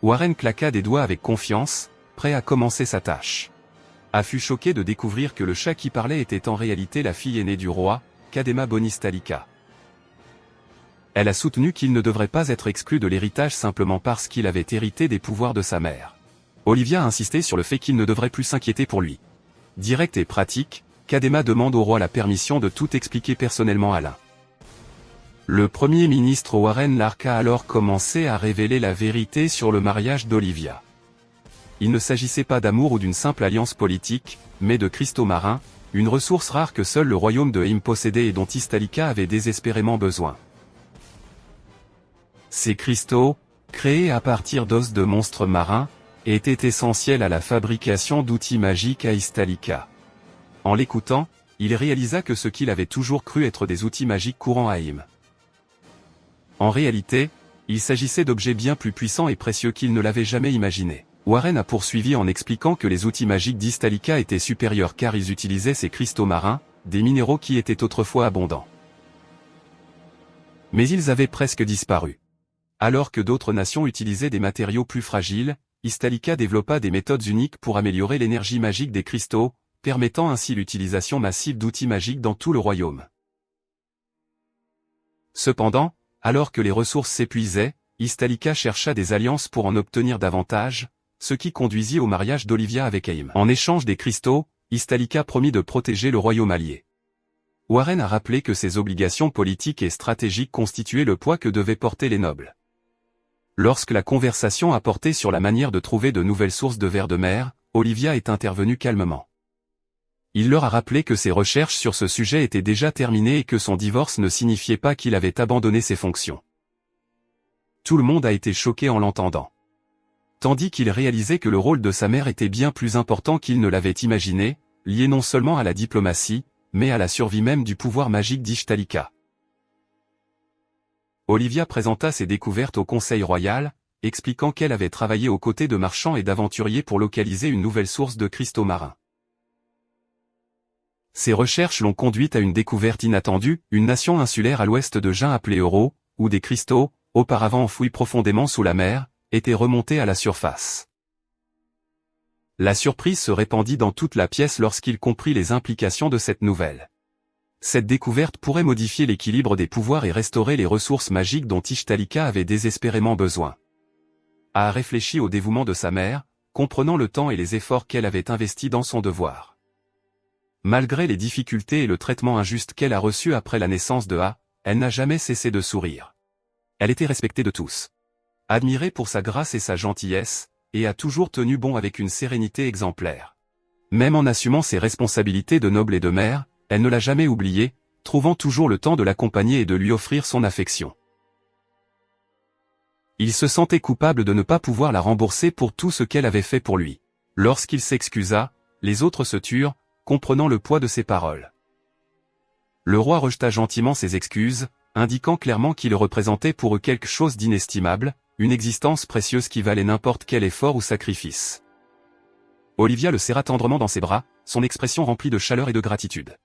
Warren claqua des doigts avec confiance, prêt à commencer sa tâche. A fut choqué de découvrir que le chat qui parlait était en réalité la fille aînée du roi, Kadema Bonistalica. Elle a soutenu qu'il ne devrait pas être exclu de l'héritage simplement parce qu'il avait hérité des pouvoirs de sa mère. Olivia a insisté sur le fait qu'il ne devrait plus s'inquiéter pour lui. Direct et pratique, Kadema demande au roi la permission de tout expliquer personnellement à l'un. Le premier ministre Warren Lark a alors commencé à révéler la vérité sur le mariage d'Olivia. Il ne s'agissait pas d'amour ou d'une simple alliance politique, mais de cristaux marins, une ressource rare que seul le royaume de Aim possédait et dont Ystalica avait désespérément besoin. Ces cristaux, créés à partir d'os de monstres marins, étaient essentiels à la fabrication d'outils magiques à Ystalica. En l'écoutant, il réalisa que ce qu'il avait toujours cru être des outils magiques courants à Aim. En réalité, il s'agissait d'objets bien plus puissants et précieux qu'il ne l'avait jamais imaginé. Warren a poursuivi en expliquant que les outils magiques d'Ystalica étaient supérieurs car ils utilisaient ces cristaux marins, des minéraux qui étaient autrefois abondants. Mais ils avaient presque disparu. Alors que d'autres nations utilisaient des matériaux plus fragiles,Ystalica développa des méthodes uniques pour améliorer l'énergie magique des cristaux, permettant ainsi l'utilisation massive d'outils magiques dans tout le royaume. Cependant, alors que les ressources s'épuisaient,Ystalica chercha des alliances pour en obtenir davantage, ce qui conduisit au mariage d'Olivia avec Aim. En échange des cristaux,Ystalica promit de protéger le royaume allié. Warren a rappelé que ses obligations politiques et stratégiques constituaient le poids que devaient porter les nobles. Lorsque la conversation a porté sur la manière de trouver de nouvelles sources de vers de mer, Olivia est intervenue calmement. Il leur a rappelé que ses recherches sur ce sujet étaient déjà terminées et que son divorce ne signifiait pas qu'il avait abandonné ses fonctions. Tout le monde a été choqué en l'entendant. Tandis qu'il réalisait que le rôle de sa mère était bien plus important qu'il ne l'avait imaginé, lié non seulement à la diplomatie, mais à la survie même du pouvoir magique d'Ystalica. Olivia présenta ses découvertes au Conseil royal, expliquant qu'elle avait travaillé aux côtés de marchands et d'aventuriers pour localiser une nouvelle source de cristaux marins. Ces recherches l'ont conduite à une découverte inattendue, une nation insulaire à l'ouest de Jin appelée Euro, où des cristaux, auparavant enfouis profondément sous la mer, étaient remontés à la surface. La surprise se répandit dans toute la pièce lorsqu'il comprit les implications de cette nouvelle. Cette découverte pourrait modifier l'équilibre des pouvoirs et restaurer les ressources magiques dontYstalica avait désespérément besoin. A réfléchi au dévouement de sa mère, comprenant le temps et les efforts qu'elle avait investis dans son devoir. Malgré les difficultés et le traitement injuste qu'elle a reçu après la naissance de A, elle n'a jamais cessé de sourire. Elle était respectée de tous. Admirée pour sa grâce et sa gentillesse, et a toujours tenu bon avec une sérénité exemplaire. Même en assumant ses responsabilités de noble et de mère, elle ne l'a jamais oublié, trouvant toujours le temps de l'accompagner et de lui offrir son affection. Il se sentait coupable de ne pas pouvoir la rembourser pour tout ce qu'elle avait fait pour lui. Lorsqu'il s'excusa, les autres se turent, comprenant le poids de ses paroles. Le roi rejeta gentiment ses excuses, indiquant clairement qu'il représentait pour eux quelque chose d'inestimable, une existence précieuse qui valait n'importe quel effort ou sacrifice. Olivia le serra tendrement dans ses bras, son expression remplie de chaleur et de gratitude.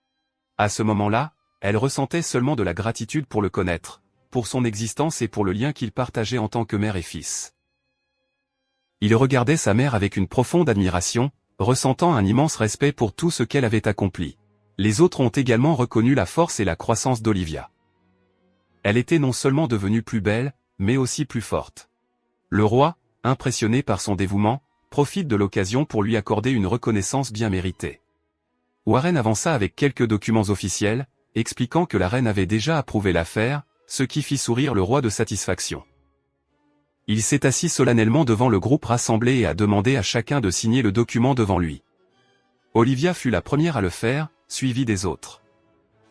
À ce moment-là, elle ressentait seulement de la gratitude pour le connaître, pour son existence et pour le lien qu'ils partageaient en tant que mère et fils. Il regardait sa mère avec une profonde admiration, ressentant un immense respect pour tout ce qu'elle avait accompli. Les autres ont également reconnu la force et la croissance d'Olivia. Elle était non seulement devenue plus belle, mais aussi plus forte. Le roi, impressionné par son dévouement, profite de l'occasion pour lui accorder une reconnaissance bien méritée. Warren avança avec quelques documents officiels, expliquant que la reine avait déjà approuvé l'affaire, ce qui fit sourire le roi de satisfaction. Il s'est assis solennellement devant le groupe rassemblé et a demandé à chacun de signer le document devant lui. Olivia fut la première à le faire, suivie des autres.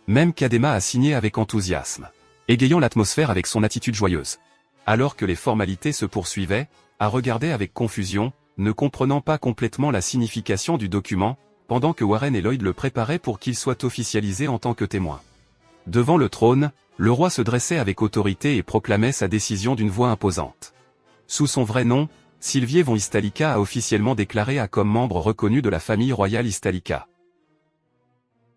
Même Kadema a signé avec enthousiasme, égayant l'atmosphère avec son attitude joyeuse. Alors que les formalités se poursuivaient, a regardé avec confusion, ne comprenant pas complètement la signification du document, pendant que Warren et Lloyd le préparaient pour qu'il soit officialisé en tant que témoin. Devant le trône, le roi se dressait avec autorité et proclamait sa décision d'une voix imposante. Sous son vrai nom, Sylvier von Ystalica a officiellement déclaré A comme membre reconnu de la famille royale Ystalica.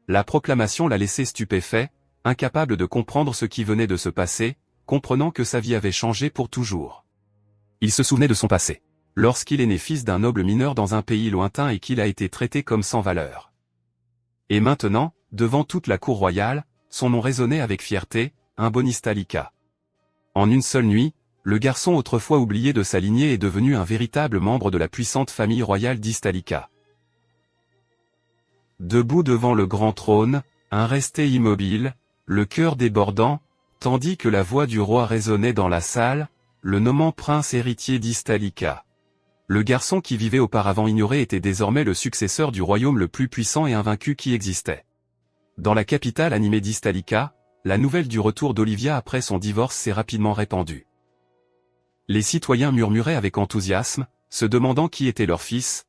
La proclamation l'a laissé stupéfait, incapable de comprendre ce qui venait de se passer, comprenant que sa vie avait changé pour toujours. Il se souvenait de son passé. Lorsqu'il est né fils d'un noble mineur dans un pays lointain et qu'il a été traité comme sans valeur. Et maintenant, devant toute la cour royale, son nom résonnait avec fierté, un bon Ystalica. En une seule nuit, le garçon autrefois oublié de sa lignée est devenu un véritable membre de la puissante famille royale d'Ystalica. Debout devant le grand trône, un resté immobile, le cœur débordant, tandis que la voix du roi résonnait dans la salle, le nommant prince héritier d'Ystalica. Le garçon qui vivait auparavant ignoré était désormais le successeur du royaume le plus puissant et invaincu qui existait. Dans la capitale animée d'Ystalica, la nouvelle du retour d'Olivia après son divorce s'est rapidement répandue. Les citoyens murmuraient avec enthousiasme, se demandant qui était leur fils,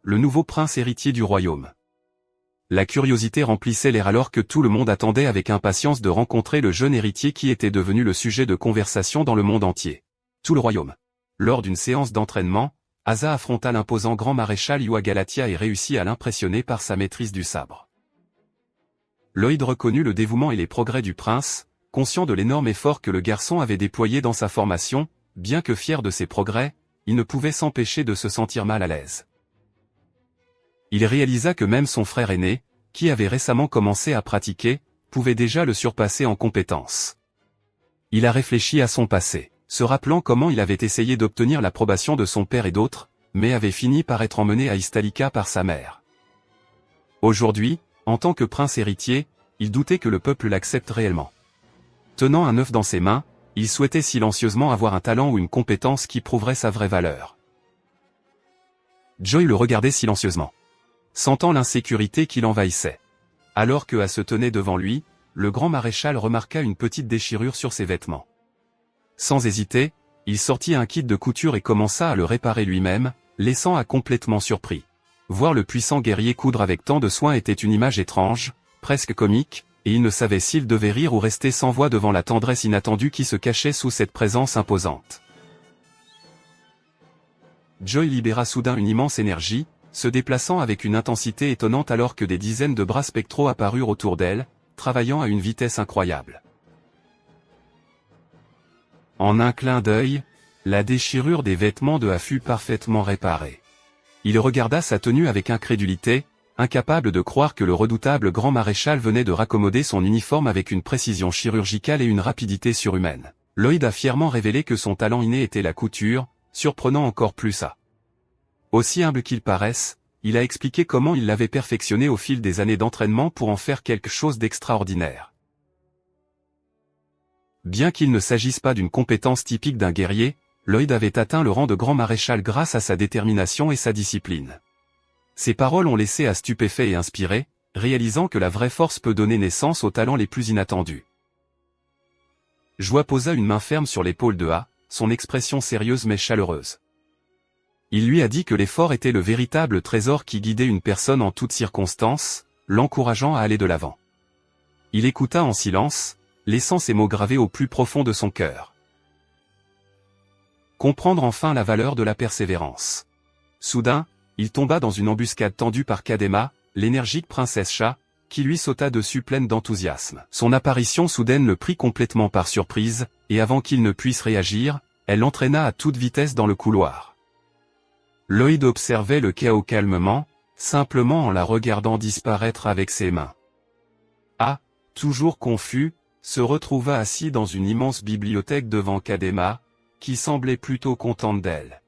le nouveau prince héritier du royaume. La curiosité remplissait l'air alors que tout le monde attendait avec impatience de rencontrer le jeune héritier qui était devenu le sujet de conversation dans le monde entier. Tout le royaume. Lors d'une séance d'entraînement, Asa affronta l'imposant grand maréchal Yua Galatia et réussit à l'impressionner par sa maîtrise du sabre. Lloyd reconnut le dévouement et les progrès du prince, conscient de l'énorme effort que le garçon avait déployé dans sa formation, bien que fier de ses progrès, il ne pouvait s'empêcher de se sentir mal à l'aise. Il réalisa que même son frère aîné, qui avait récemment commencé à pratiquer, pouvait déjà le surpasser en compétences. Il a réfléchi à son passé, se rappelant comment il avait essayé d'obtenir l'approbation de son père et d'autres, mais avait fini par être emmené à Ystalica par sa mère. Aujourd'hui, en tant que prince héritier, il doutait que le peuple l'accepte réellement. Tenant un œuf dans ses mains, il souhaitait silencieusement avoir un talent ou une compétence qui prouverait sa vraie valeur. Joy le regardait silencieusement, sentant l'insécurité qui l'envahissait. Alors que Asa se tenait devant lui, le grand maréchal remarqua une petite déchirure sur ses vêtements. Sans hésiter, il sortit un kit de couture et commença à le réparer lui-même, laissant Asa complètement surpris. Voir le puissant guerrier coudre avec tant de soin était une image étrange, presque comique, et il ne savait s'il devait rire ou rester sans voix devant la tendresse inattendue qui se cachait sous cette présence imposante. Joy libéra soudain une immense énergie, se déplaçant avec une intensité étonnante alors que des dizaines de bras spectraux apparurent autour d'elle, travaillant à une vitesse incroyable. En un clin d'œil, la déchirure des vêtements de Asa fut parfaitement réparée. Il regarda sa tenue avec incrédulité, incapable de croire que le redoutable grand maréchal venait de raccommoder son uniforme avec une précision chirurgicale et une rapidité surhumaine. Lloyd a fièrement révélé que son talent inné était la couture, surprenant encore plus Asa. Aussi humble qu'il paraisse, il a expliqué comment il l'avait perfectionné au fil des années d'entraînement pour en faire quelque chose d'extraordinaire. Bien qu'il ne s'agisse pas d'une compétence typique d'un guerrier, Lloyd avait atteint le rang de grand maréchal grâce à sa détermination et sa discipline. Ses paroles ont laissé Asa stupéfait et inspiré, réalisant que la vraie force peut donner naissance aux talents les plus inattendus. Joy posa une main ferme sur l'épaule de Asa, son expression sérieuse mais chaleureuse. Il lui a dit que l'effort était le véritable trésor qui guidait une personne en toutes circonstances, l'encourageant à aller de l'avant. Il écouta en silence, laissant ces mots gravés au plus profond de son cœur. Comprendre enfin la valeur de la persévérance. Soudain, il tomba dans une embuscade tendue par Kadema, l'énergique princesse chat, qui lui sauta dessus pleine d'enthousiasme. Son apparition soudaine le prit complètement par surprise, et avant qu'il ne puisse réagir, elle l'entraîna à toute vitesse dans le couloir. Lloyd observait le chaos calmement, simplement en la regardant disparaître avec ses mains. Asa, toujours confus, se retrouva assis dans une immense bibliothèque devant Kadema, qui semblait plutôt contente d'elle.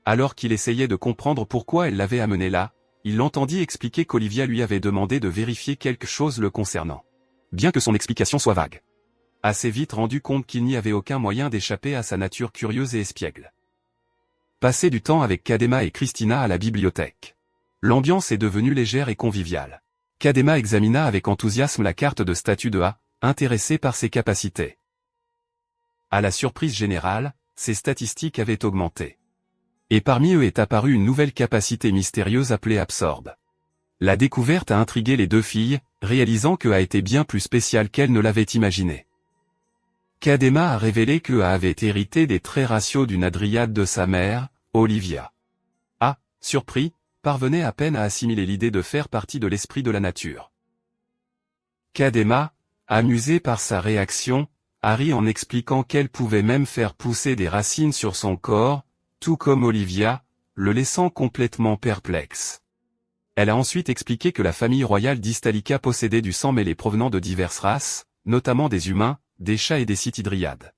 Alors qu'il essayait de comprendre pourquoi elle l'avait amené là, il l'entendit expliquer qu'Olivia lui avait demandé de vérifier quelque chose le concernant. Bien que son explication soit vague, Asa s'est vite rendu compte qu'il n'y avait aucun moyen d'échapper à sa nature curieuse et espiègle. Passer du temps avec Kadema et Christina à la bibliothèque. L'ambiance est devenue légère et conviviale. Kadema examina avec enthousiasme la carte de statut de Asa, intéressé par ses capacités. À la surprise générale, ses statistiques avaient augmenté. Et parmi eux est apparue une nouvelle capacité mystérieuse appelée Absorbe. La découverte a intrigué les deux filles, réalisant que Asa était bien plus spécial qu'elles ne l'avaient imaginé. Kadema a révélé que Asa avait hérité des traits raciaux d'une adriade de sa mère, Olivia. Asa, surpris, parvenait à peine à assimiler l'idée de faire partie de l'esprit de la nature. Kadema, amusé par sa réaction, a ri en expliquant qu'elle pouvait même faire pousser des racines sur son corps, tout comme Olivia, le laissant complètement perplexe. Elle a ensuite expliqué que la famille royale d'Ystalica possédait du sang mêlé provenant de diverses races, notamment des humains, des chats et des citydriades.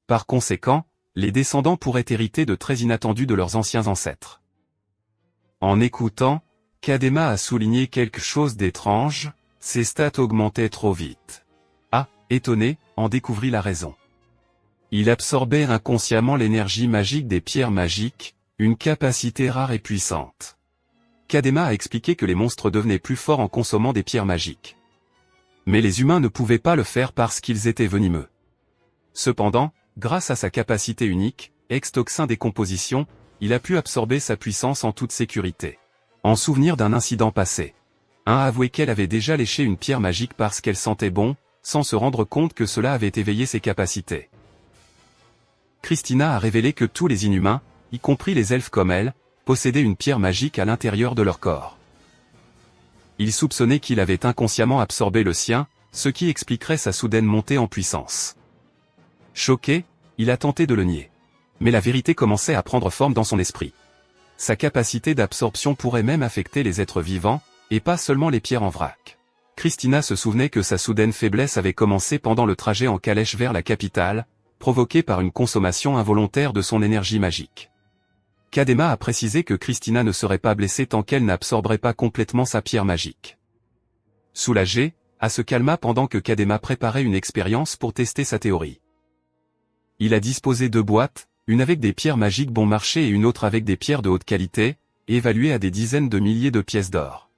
Par conséquent, les descendants pourraient hériter de traits inattendus de leurs anciens ancêtres. En écoutant, Kadema a souligné quelque chose d'étrange, ses stats augmentaient trop vite. Asa, étonné, en découvrit la raison. Il absorbait inconsciemment l'énergie magique des pierres magiques, une capacité rare et puissante. Kadema a expliqué que les monstres devenaient plus forts en consommant des pierres magiques. Mais les humains ne pouvaient pas le faire parce qu'ils étaient venimeux. Cependant, grâce à sa capacité unique, ex-toxin décomposition, il a pu absorber sa puissance en toute sécurité. En souvenir d'un incident passé, a avoué qu'elle avait déjà léché une pierre magique parce qu'elle sentait bon, sans se rendre compte que cela avait éveillé ses capacités. Christina a révélé que tous les inhumains, y compris les elfes comme elle, possédaient une pierre magique à l'intérieur de leur corps. Il soupçonnait qu'il avait inconsciemment absorbé le sien, ce qui expliquerait sa soudaine montée en puissance. Choqué, il a tenté de le nier. Mais la vérité commençait à prendre forme dans son esprit. Sa capacité d'absorption pourrait même affecter les êtres vivants, et pas seulement les pierres en vrac. Christina se souvenait que sa soudaine faiblesse avait commencé pendant le trajet en calèche vers la capitale, provoquée par une consommation involontaire de son énergie magique. Kadema a précisé que Christina ne serait pas blessée tant qu'elle n'absorberait pas complètement sa pierre magique. Soulagé, Asuka se calma pendant que Kadema préparait une expérience pour tester sa théorie. Il a disposé 2 boîtes, une avec des pierres magiques bon marché et une autre avec des pierres de haute qualité, évaluées à des dizaines de milliers de pièces d'or.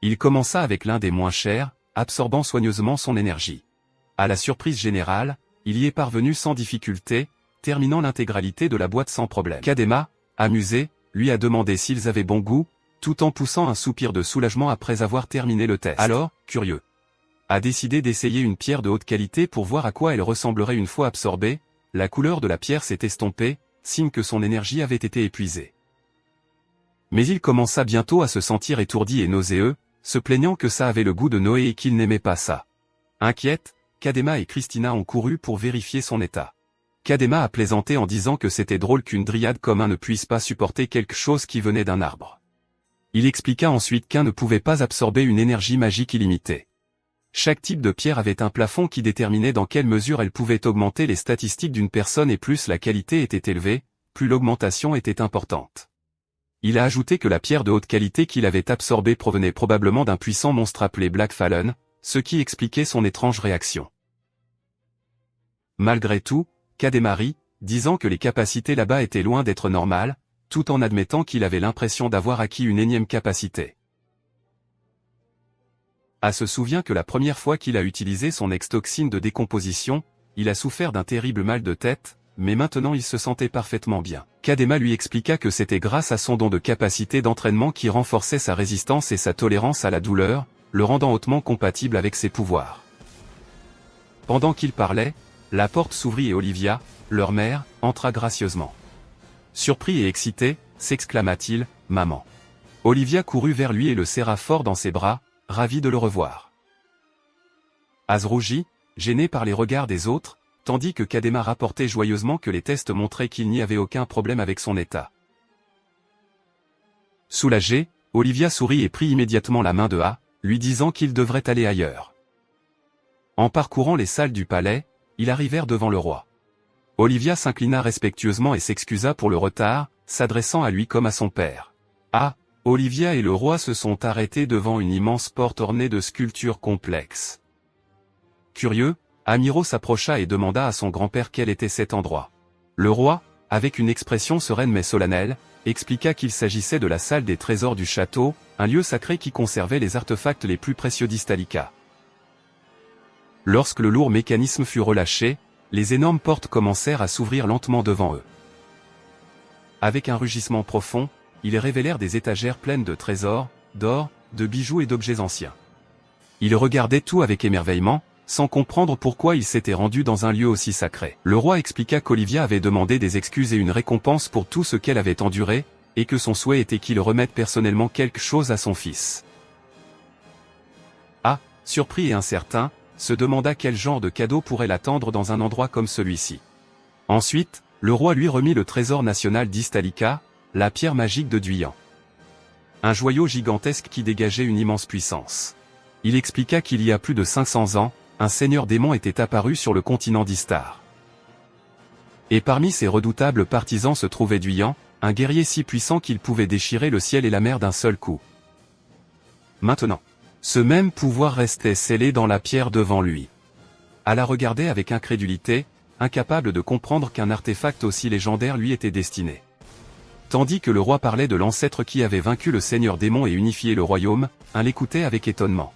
Il commença avec l'un des moins chers, absorbant soigneusement son énergie. À la surprise générale, il y est parvenu sans difficulté, terminant l'intégralité de la boîte sans problème. Kadema, amusé, lui a demandé s'ils avaient bon goût, tout en poussant un soupir de soulagement après avoir terminé le test. Alors, curieux, a décidé d'essayer une pierre de haute qualité pour voir à quoi elle ressemblerait une fois absorbée. La couleur de la pierre s'est estompée, signe que son énergie avait été épuisée. Mais il commença bientôt à se sentir étourdi et nauséeux, se plaignant que ça avait le goût de Noé et qu'il n'aimait pas ça. Inquiète, Kadema et Christina ont couru pour vérifier son état. Kadema a plaisanté en disant que c'était drôle qu'une dryade comme un ne puisse pas supporter quelque chose qui venait d'un arbre. Il expliqua ensuite qu'un ne pouvait pas absorber une énergie magique illimitée. Chaque type de pierre avait un plafond qui déterminait dans quelle mesure elle pouvait augmenter les statistiques d'une personne et plus la qualité était élevée, plus l'augmentation était importante. Il a ajouté que la pierre de haute qualité qu'il avait absorbée provenait probablement d'un puissant monstre appelé Black Fallen, ce qui expliquait son étrange réaction. Malgré tout, Kadema rit, disant que les capacités là-bas étaient loin d'être normales, tout en admettant qu'il avait l'impression d'avoir acquis une énième capacité. Se souvient que la première fois qu'il a utilisé son ex-toxine de décomposition, il a souffert d'un terrible mal de tête, mais maintenant il se sentait parfaitement bien. Kadema lui expliqua que c'était grâce à son don de capacité d'entraînement qui renforçait sa résistance et sa tolérance à la douleur, le rendant hautement compatible avec ses pouvoirs. Pendant qu'il parlait, la porte s'ouvrit et Olivia, leur mère, entra gracieusement. Surpris et excité, s'exclama-t-il, « Maman !» Olivia courut vers lui et le serra fort dans ses bras, ravi de le revoir. Az rougit, gêné par les regards des autres, tandis que Kadema rapportait joyeusement que les tests montraient qu'il n'y avait aucun problème avec son état. Soulagé, Olivia sourit et prit immédiatement la main de A, lui disant qu'il devrait aller ailleurs. En parcourant les salles du palais, ils arrivèrent devant le roi. Olivia s'inclina respectueusement et s'excusa pour le retard, s'adressant à lui comme à son père. Olivia et le roi se sont arrêtés devant une immense porte ornée de sculptures complexes. Curieux, Amiro s'approcha et demanda à son grand-père quel était cet endroit. Le roi, avec une expression sereine mais solennelle, expliqua qu'il s'agissait de la salle des trésors du château, un lieu sacré qui conservait les artefacts les plus précieux d'Istalika. Lorsque le lourd mécanisme fut relâché, les énormes portes commencèrent à s'ouvrir lentement devant eux. Avec un rugissement profond, ils révélèrent des étagères pleines de trésors, d'or, de bijoux et d'objets anciens. Ils regardaient tout avec émerveillement, sans comprendre pourquoi ils s'étaient rendus dans un lieu aussi sacré. Le roi expliqua qu'Olivia avait demandé des excuses et une récompense pour tout ce qu'elle avait enduré, et que son souhait était qu'il remette personnellement quelque chose à son fils. Surpris et incertain, se demanda quel genre de cadeau pourrait l'attendre dans un endroit comme celui-ci. Ensuite, le roi lui remit le trésor national d'Istalika, la pierre magique de Duyan. Un joyau gigantesque qui dégageait une immense puissance. Il expliqua qu'il y a plus de 500 ans, un seigneur démon était apparu sur le continent d'Istar. Et parmi ses redoutables partisans se trouvait Duyan, un guerrier si puissant qu'il pouvait déchirer le ciel et la mer d'un seul coup. Maintenant, ce même pouvoir restait scellé dans la pierre devant lui. À la regarder avec incrédulité, incapable de comprendre qu'un artefact aussi légendaire lui était destiné. Tandis que le roi parlait de l'ancêtre qui avait vaincu le seigneur démon et unifié le royaume, un l'écoutait avec étonnement.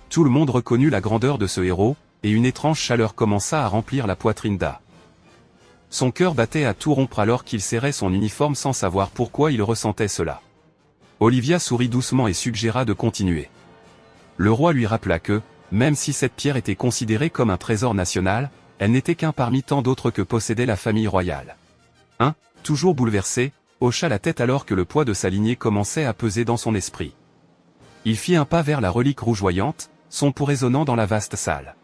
Tout le monde reconnut la grandeur de ce héros, et une étrange chaleur commença à remplir la poitrine d'A. Son cœur battait à tout rompre alors qu'il serrait son uniforme sans savoir pourquoi il ressentait cela. Olivia sourit doucement et suggéra de continuer. Le roi lui rappela que, même si cette pierre était considérée comme un trésor national, elle n'était qu'un parmi tant d'autres que possédait la famille royale. toujours bouleversé, hocha la tête alors que le poids de sa lignée commençait à peser dans son esprit. Il fit un pas vers la relique rougeoyante, son pouls résonnant dans la vaste salle.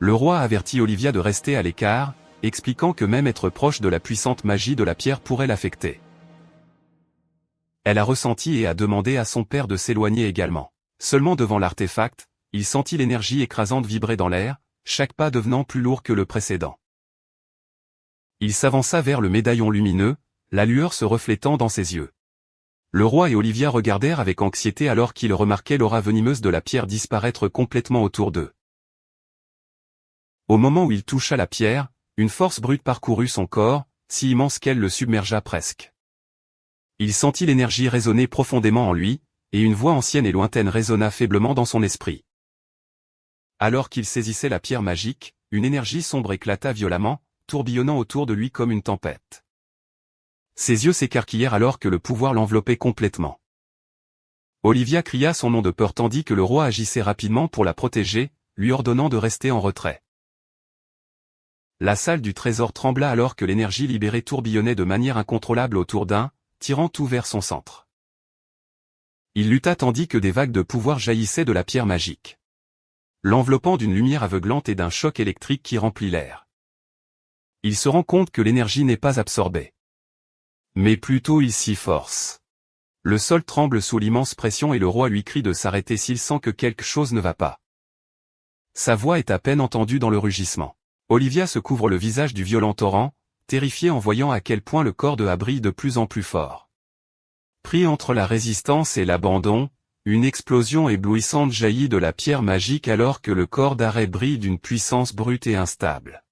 Le roi avertit Olivia de rester à l'écart, expliquant que même être proche de la puissante magie de la pierre pourrait l'affecter. Elle a ressenti et a demandé à son père de s'éloigner également. Seulement devant l'artefact, il sentit l'énergie écrasante vibrer dans l'air, chaque pas devenant plus lourd que le précédent. Il s'avança vers le médaillon lumineux, la lueur se reflétant dans ses yeux. Le roi et Olivia regardèrent avec anxiété alors qu'ils remarquaient l'aura venimeuse de la pierre disparaître complètement autour d'eux. Au moment où il toucha la pierre, une force brute parcourut son corps, si immense qu'elle le submergea presque. Il sentit l'énergie résonner profondément en lui, et une voix ancienne et lointaine résonna faiblement dans son esprit. Alors qu'il saisissait la pierre magique, une énergie sombre éclata violemment, tourbillonnant autour de lui comme une tempête. Ses yeux s'écarquillèrent alors que le pouvoir l'enveloppait complètement. Olivia cria son nom de peur tandis que le roi agissait rapidement pour la protéger, lui ordonnant de rester en retrait. La salle du trésor trembla alors que l'énergie libérée tourbillonnait de manière incontrôlable autour d'un, tirant tout vers son centre. Il lutta tandis que des vagues de pouvoir jaillissaient de la pierre magique, l'enveloppant d'une lumière aveuglante et d'un choc électrique qui remplit l'air. Il se rend compte que l'énergie n'est pas absorbée, mais plutôt il s'y force. Le sol tremble sous l'immense pression et le roi lui crie de s'arrêter s'il sent que quelque chose ne va pas. Sa voix est à peine entendue dans le rugissement. Olivia se couvre le visage du violent torrent, terrifiée en voyant à quel point le corps de A brille de plus en plus fort. Pris entre la résistance et l'abandon, une explosion éblouissante jaillit de la pierre magique alors que le corps d'Arrêt brille d'une puissance brute et instable.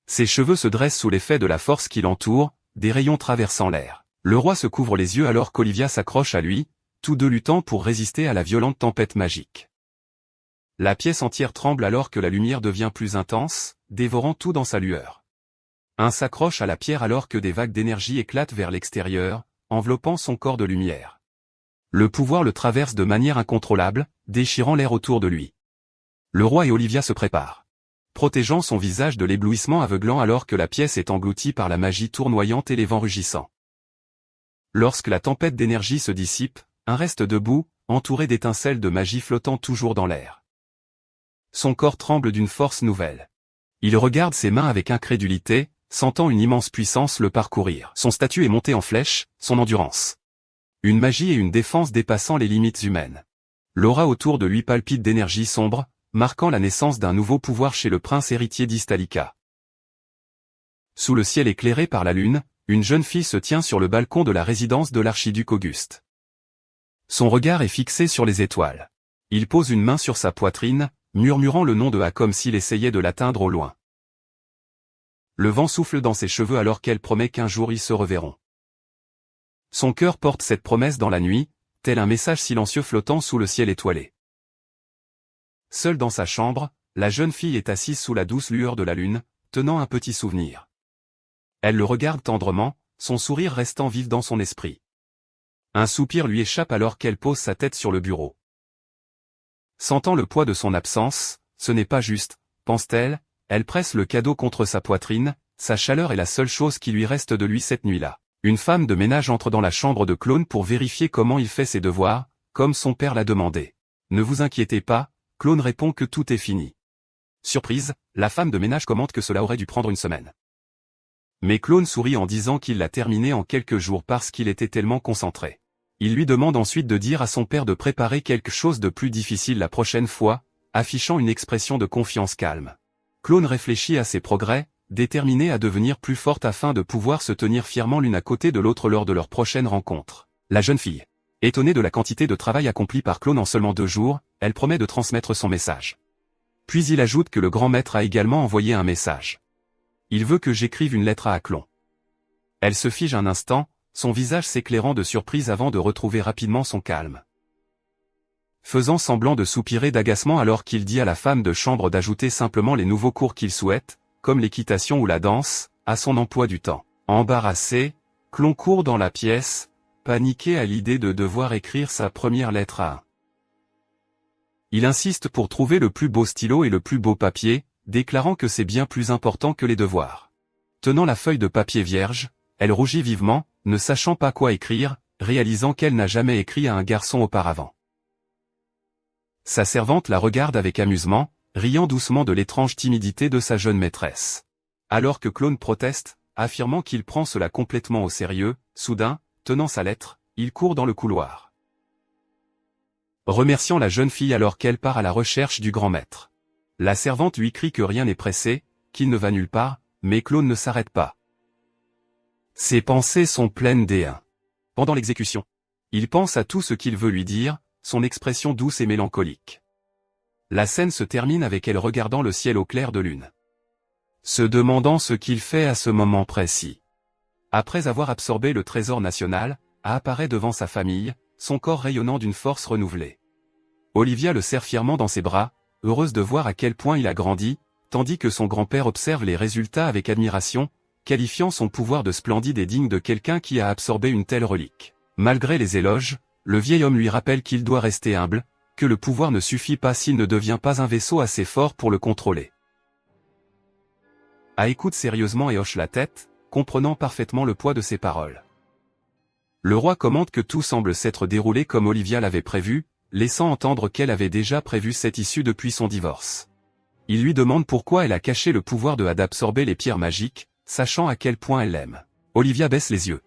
Ses cheveux se dressent sous l'effet de la force qui l'entoure, des rayons traversant l'air. Le roi se couvre les yeux alors qu'Olivia s'accroche à lui, tous deux luttant pour résister à la violente tempête magique. La pièce entière tremble alors que la lumière devient plus intense, dévorant tout dans sa lueur. Un s'accroche à la pierre alors que des vagues d'énergie éclatent vers l'extérieur, enveloppant son corps de lumière. Le pouvoir le traverse de manière incontrôlable, déchirant l'air autour de lui. Le roi et Olivia se préparent, protégeant son visage de l'éblouissement aveuglant alors que la pièce est engloutie par la magie tournoyante et les vents rugissants. Lorsque la tempête d'énergie se dissipe, un reste debout, entouré d'étincelles de magie flottant toujours dans l'air. Son corps tremble d'une force nouvelle. Il regarde ses mains avec incrédulité, sentant une immense puissance le parcourir. Son statut est monté en flèche, son endurance. Une magie et une défense dépassant les limites humaines. L'aura autour de lui palpite d'énergie sombre, marquant la naissance d'un nouveau pouvoir chez le prince héritier d'Istalica. Sous le ciel éclairé par la lune, une jeune fille se tient sur le balcon de la résidence de l'archiduc Auguste. Son regard est fixé sur les étoiles. Il pose une main sur sa poitrine, murmurant le nom de A comme s'il essayait de l'atteindre au loin. Le vent souffle dans ses cheveux alors qu'elle promet qu'un jour ils se reverront. Son cœur porte cette promesse dans la nuit, tel un message silencieux flottant sous le ciel étoilé. Seule dans sa chambre, la jeune fille est assise sous la douce lueur de la lune, tenant un petit souvenir. Elle le regarde tendrement, son sourire restant vif dans son esprit. Un soupir lui échappe alors qu'elle pose sa tête sur le bureau. Sentant le poids de son absence, ce n'est pas juste, pense-t-elle, elle presse le cadeau contre sa poitrine, sa chaleur est la seule chose qui lui reste de lui cette nuit-là. Une femme de ménage entre dans la chambre de Clone pour vérifier comment il fait ses devoirs, comme son père l'a demandé. Ne vous inquiétez pas, Clone répond que tout est fini. Surprise, la femme de ménage commente que cela aurait dû prendre une semaine. Mais Clone sourit en disant qu'il l'a terminé en quelques jours parce qu'il était tellement concentré. Il lui demande ensuite de dire à son père de préparer quelque chose de plus difficile la prochaine fois, affichant une expression de confiance calme. Clone réfléchit à ses progrès, déterminée à devenir plus forte afin de pouvoir se tenir fièrement l'une à côté de l'autre lors de leur prochaine rencontre. La jeune fille, étonnée de la quantité de travail accompli par Clone en seulement 2 jours, elle promet de transmettre son message. Puis il ajoute que le grand maître a également envoyé un message. Il veut que j'écrive une lettre à Aclon. Elle se fige un instant, son visage s'éclairant de surprise avant de retrouver rapidement son calme. Faisant semblant de soupirer d'agacement alors qu'il dit à la femme de chambre d'ajouter simplement les nouveaux cours qu'il souhaite, comme l'équitation ou la danse, à son emploi du temps. Embarrassé, Clon court dans la pièce, paniqué à l'idée de devoir écrire sa première lettre à. Il insiste pour trouver le plus beau stylo et le plus beau papier, déclarant que c'est bien plus important que les devoirs. Tenant la feuille de papier vierge, Elle rougit vivement, ne sachant pas quoi écrire, réalisant qu'elle n'a jamais écrit à un garçon auparavant. Sa servante la regarde avec amusement, riant doucement de l'étrange timidité de sa jeune maîtresse. Alors que Clone proteste, affirmant qu'il prend cela complètement au sérieux, soudain, tenant sa lettre, il court dans le couloir. Remerciant la jeune fille alors qu'elle part à la recherche du grand maître. La servante lui crie que rien n'est pressé, qu'il ne va nulle part, mais Clone ne s'arrête pas. Ses pensées sont pleines d'étain. Pendant l'exécution, il pense à tout ce qu'il veut lui dire, son expression douce et mélancolique. La scène se termine avec elle regardant le ciel au clair de lune, se demandant ce qu'il fait à ce moment précis. Après avoir absorbé le trésor national, apparaît devant sa famille, son corps rayonnant d'une force renouvelée. Olivia le serre fièrement dans ses bras, heureuse de voir à quel point il a grandi, tandis que son grand-père observe les résultats avec admiration, qualifiant son pouvoir de splendide et digne de quelqu'un qui a absorbé une telle relique. Malgré les éloges, le vieil homme lui rappelle qu'il doit rester humble, que le pouvoir ne suffit pas s'il ne devient pas un vaisseau assez fort pour le contrôler. A écoute sérieusement et hoche la tête, comprenant parfaitement le poids de ses paroles. Le roi commente que tout semble s'être déroulé comme Olivia l'avait prévu, laissant entendre qu'elle avait déjà prévu cette issue depuis son divorce. Il lui demande pourquoi elle a caché le pouvoir de Had d'absorber les pierres magiques, sachant à quel point elle l'aime. Olivia baisse les yeux,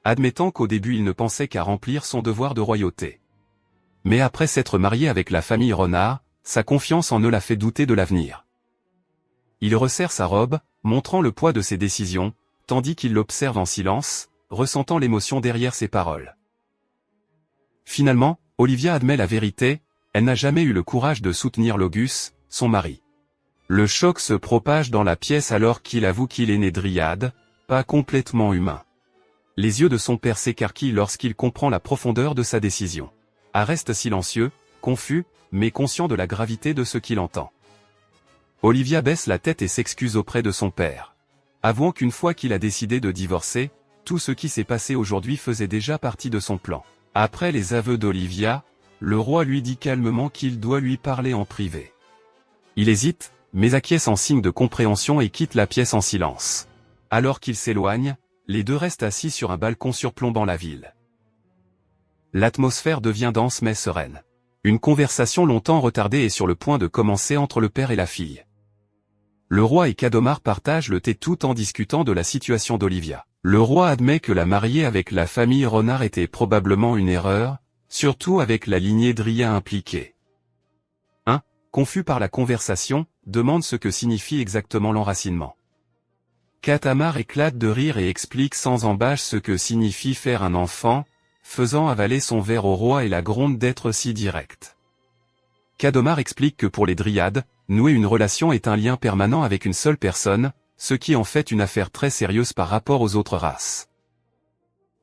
admettant qu'au début il ne pensait qu'à remplir son devoir de royauté. Mais après s'être marié avec la famille Renard, sa confiance en eux l'a fait douter de l'avenir. Il resserre sa robe, montrant le poids de ses décisions, tandis qu'il l'observe en silence, ressentant l'émotion derrière ses paroles. Finalement, Olivia admet la vérité, elle n'a jamais eu le courage de soutenir Logus, son mari. Le choc se propage dans la pièce alors qu'il avoue qu'il est né dryade, pas complètement humain. Les yeux de son père s'écarquillent lorsqu'il comprend la profondeur de sa décision. Had reste silencieux, confus, mais conscient de la gravité de ce qu'il entend. Olivia baisse la tête et s'excuse auprès de son père. Avouant qu'une fois qu'il a décidé de divorcer, tout ce qui s'est passé aujourd'hui faisait déjà partie de son plan. Après les aveux d'Olivia, le roi lui dit calmement qu'il doit lui parler en privé. Il hésite, mais acquiesce en signe de compréhension et quitte la pièce en silence. Alors qu'il s'éloigne, les deux restent assis sur un balcon surplombant la ville. L'atmosphère devient dense mais sereine. Une conversation longtemps retardée est sur le point de commencer entre le père et la fille. Le roi et Cadomar partagent le thé tout en discutant de la situation d'Olivia. Le roi admet que la marier avec la famille Renard était probablement une erreur, surtout avec la lignée Dria impliquée. Confus par la conversation, demande ce que signifie exactement l'enracinement. Catamar éclate de rire et explique sans embâche ce que signifie faire un enfant, faisant avaler son verre au roi et la gronde d'être si directe. Cadomar explique que pour les dryades, nouer une relation est un lien permanent avec une seule personne, ce qui en fait une affaire très sérieuse par rapport aux autres races.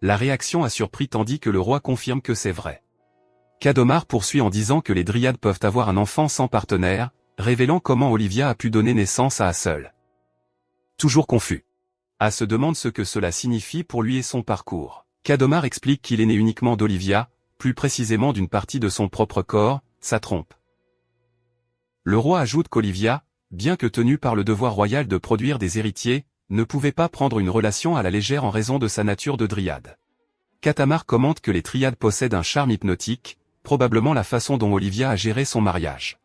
La réaction a surpris tandis que le roi confirme que c'est vrai. Cadomar poursuit en disant que les dryades peuvent avoir un enfant sans partenaire, révélant comment Olivia a pu donner naissance à seul. Toujours confus. Had se demande ce que cela signifie pour lui et son parcours. Cadomar explique qu'il est né uniquement d'Olivia, plus précisément d'une partie de son propre corps, sa trompe. Le roi ajoute qu'Olivia, bien que tenue par le devoir royal de produire des héritiers, ne pouvait pas prendre une relation à la légère en raison de sa nature de dryade. Catamar commente que les dryades possèdent un charme hypnotique, probablement la façon dont Olivia a géré son mariage.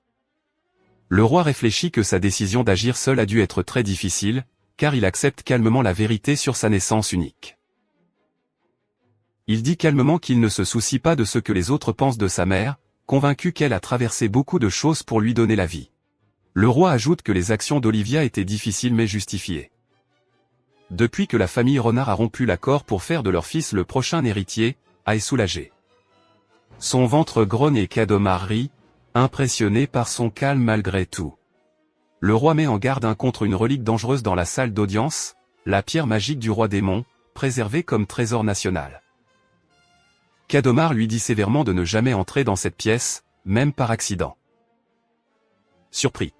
Le roi réfléchit que sa décision d'agir seul a dû être très difficile, car il accepte calmement la vérité sur sa naissance unique. Il dit calmement qu'il ne se soucie pas de ce que les autres pensent de sa mère, convaincu qu'elle a traversé beaucoup de choses pour lui donner la vie. Le roi ajoute que les actions d'Olivia étaient difficiles mais justifiées. Depuis que la famille Renard a rompu l'accord pour faire de leur fils le prochain héritier, Had est soulagé. Son ventre grogne et Cadomar rit, impressionné par son calme malgré tout. Le roi met en garde contre une relique dangereuse dans la salle d'audience, la pierre magique du roi démon, préservée comme trésor national. Cadomar lui dit sévèrement de ne jamais entrer dans cette pièce, même par accident. Surpris.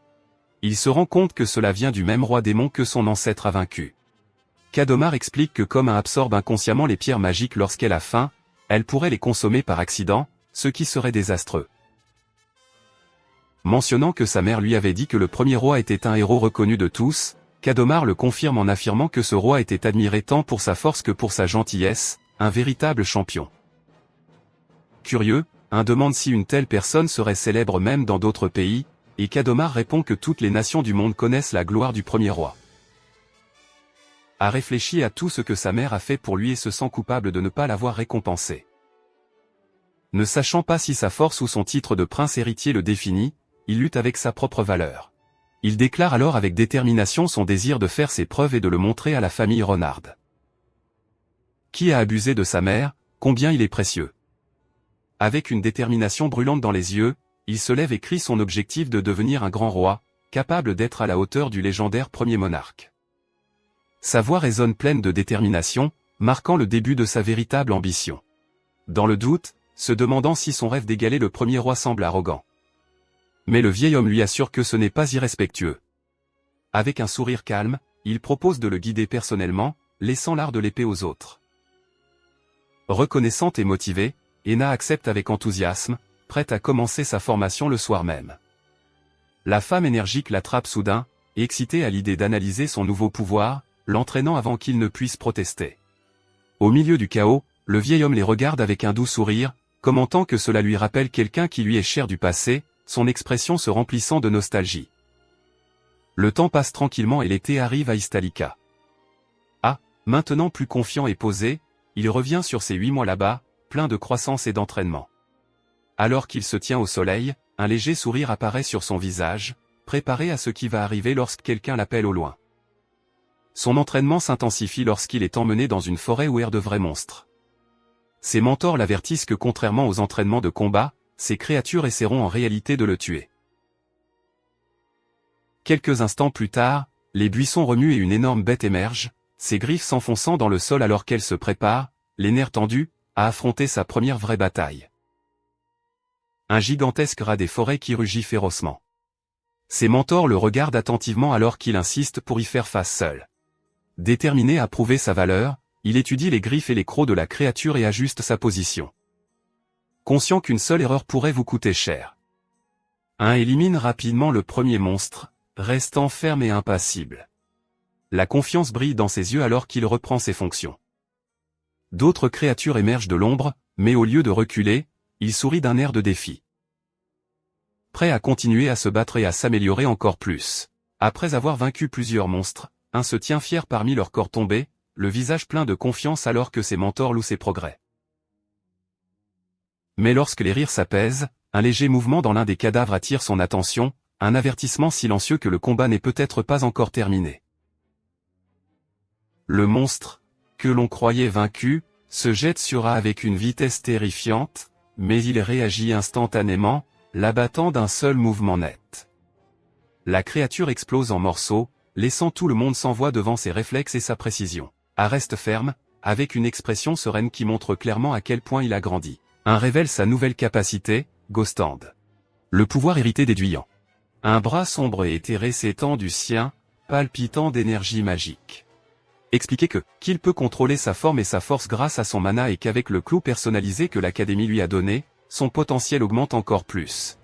Il se rend compte que cela vient du même roi démon que son ancêtre a vaincu. Cadomar explique que comme Had absorbe inconsciemment les pierres magiques lorsqu'elle a faim, elle pourrait les consommer par accident, ce qui serait désastreux. Mentionnant que sa mère lui avait dit que le premier roi était un héros reconnu de tous, Cadomar le confirme en affirmant que ce roi était admiré tant pour sa force que pour sa gentillesse, un véritable champion. Curieux, demande si une telle personne serait célèbre même dans d'autres pays, et Cadomar répond que toutes les nations du monde connaissent la gloire du premier roi. A réfléchi à tout ce que sa mère a fait pour lui et se sent coupable de ne pas l'avoir récompensé. Ne sachant pas si sa force ou son titre de prince héritier le définit, il lutte avec sa propre valeur. Il déclare alors avec détermination son désir de faire ses preuves et de le montrer à la famille Renard. Qui a abusé de sa mère, combien il est précieux. Avec une détermination brûlante dans les yeux, il se lève et crie son objectif de devenir un grand roi, capable d'être à la hauteur du légendaire premier monarque. Sa voix résonne pleine de détermination, marquant le début de sa véritable ambition. Dans le doute, se demandant si son rêve d'égaler le premier roi semble arrogant. Mais le vieil homme lui assure que ce n'est pas irrespectueux. Avec un sourire calme, il propose de le guider personnellement, laissant l'art de l'épée aux autres. Reconnaissante et motivée, Henna accepte avec enthousiasme, prête à commencer sa formation le soir même. La femme énergique l'attrape soudain, excitée à l'idée d'analyser son nouveau pouvoir, l'entraînant avant qu'il ne puisse protester. Au milieu du chaos, le vieil homme les regarde avec un doux sourire, commentant que cela lui rappelle quelqu'un qui lui est cher du passé, son expression se remplissant de nostalgie. Le temps passe tranquillement et l'été arrive à Ystalica. Maintenant plus confiant et posé, il revient sur ses 8 mois là-bas, plein de croissance et d'entraînement. Alors qu'il se tient au soleil, un léger sourire apparaît sur son visage, préparé à ce qui va arriver lorsque quelqu'un l'appelle au loin. Son entraînement s'intensifie lorsqu'il est emmené dans une forêt où errent de vrais monstres. Ses mentors l'avertissent que contrairement aux entraînements de combat, ces créatures essaieront en réalité de le tuer. Quelques instants plus tard, les buissons remuent et une énorme bête émerge, ses griffes s'enfonçant dans le sol alors qu'elle se prépare, les nerfs tendus, à affronter sa première vraie bataille. Un gigantesque rat des forêts qui rugit férocement. Ses mentors le regardent attentivement alors qu'il insiste pour y faire face seul. Déterminé à prouver sa valeur, il étudie les griffes et les crocs de la créature et ajuste sa position. Conscient qu'une seule erreur pourrait vous coûter cher. Élimine rapidement le premier monstre, restant ferme et impassible. La confiance brille dans ses yeux alors qu'il reprend ses fonctions. D'autres créatures émergent de l'ombre, mais au lieu de reculer, il sourit d'un air de défi. Prêt à continuer à se battre et à s'améliorer encore plus. Après avoir vaincu plusieurs monstres, un se tient fier parmi leurs corps tombés, le visage plein de confiance alors que ses mentors louent ses progrès. Mais lorsque les rires s'apaisent, un léger mouvement dans l'un des cadavres attire son attention, un avertissement silencieux que le combat n'est peut-être pas encore terminé. Le monstre, que l'on croyait vaincu, se jette sur A avec une vitesse terrifiante, mais il réagit instantanément, l'abattant d'un seul mouvement net. La créature explose en morceaux, laissant tout le monde sans voix devant ses réflexes et sa précision. A reste ferme, avec une expression sereine qui montre clairement à quel point il a grandi. Révèle sa nouvelle capacité, Ghost Hand. Le pouvoir hérité d'Aiguillant. Un bras sombre et éthéré s'étend du sien, palpitant d'énergie magique. Expliquer qu'il peut contrôler sa forme et sa force grâce à son mana et qu'avec le clou personnalisé que l'Académie lui a donné, son potentiel augmente encore plus.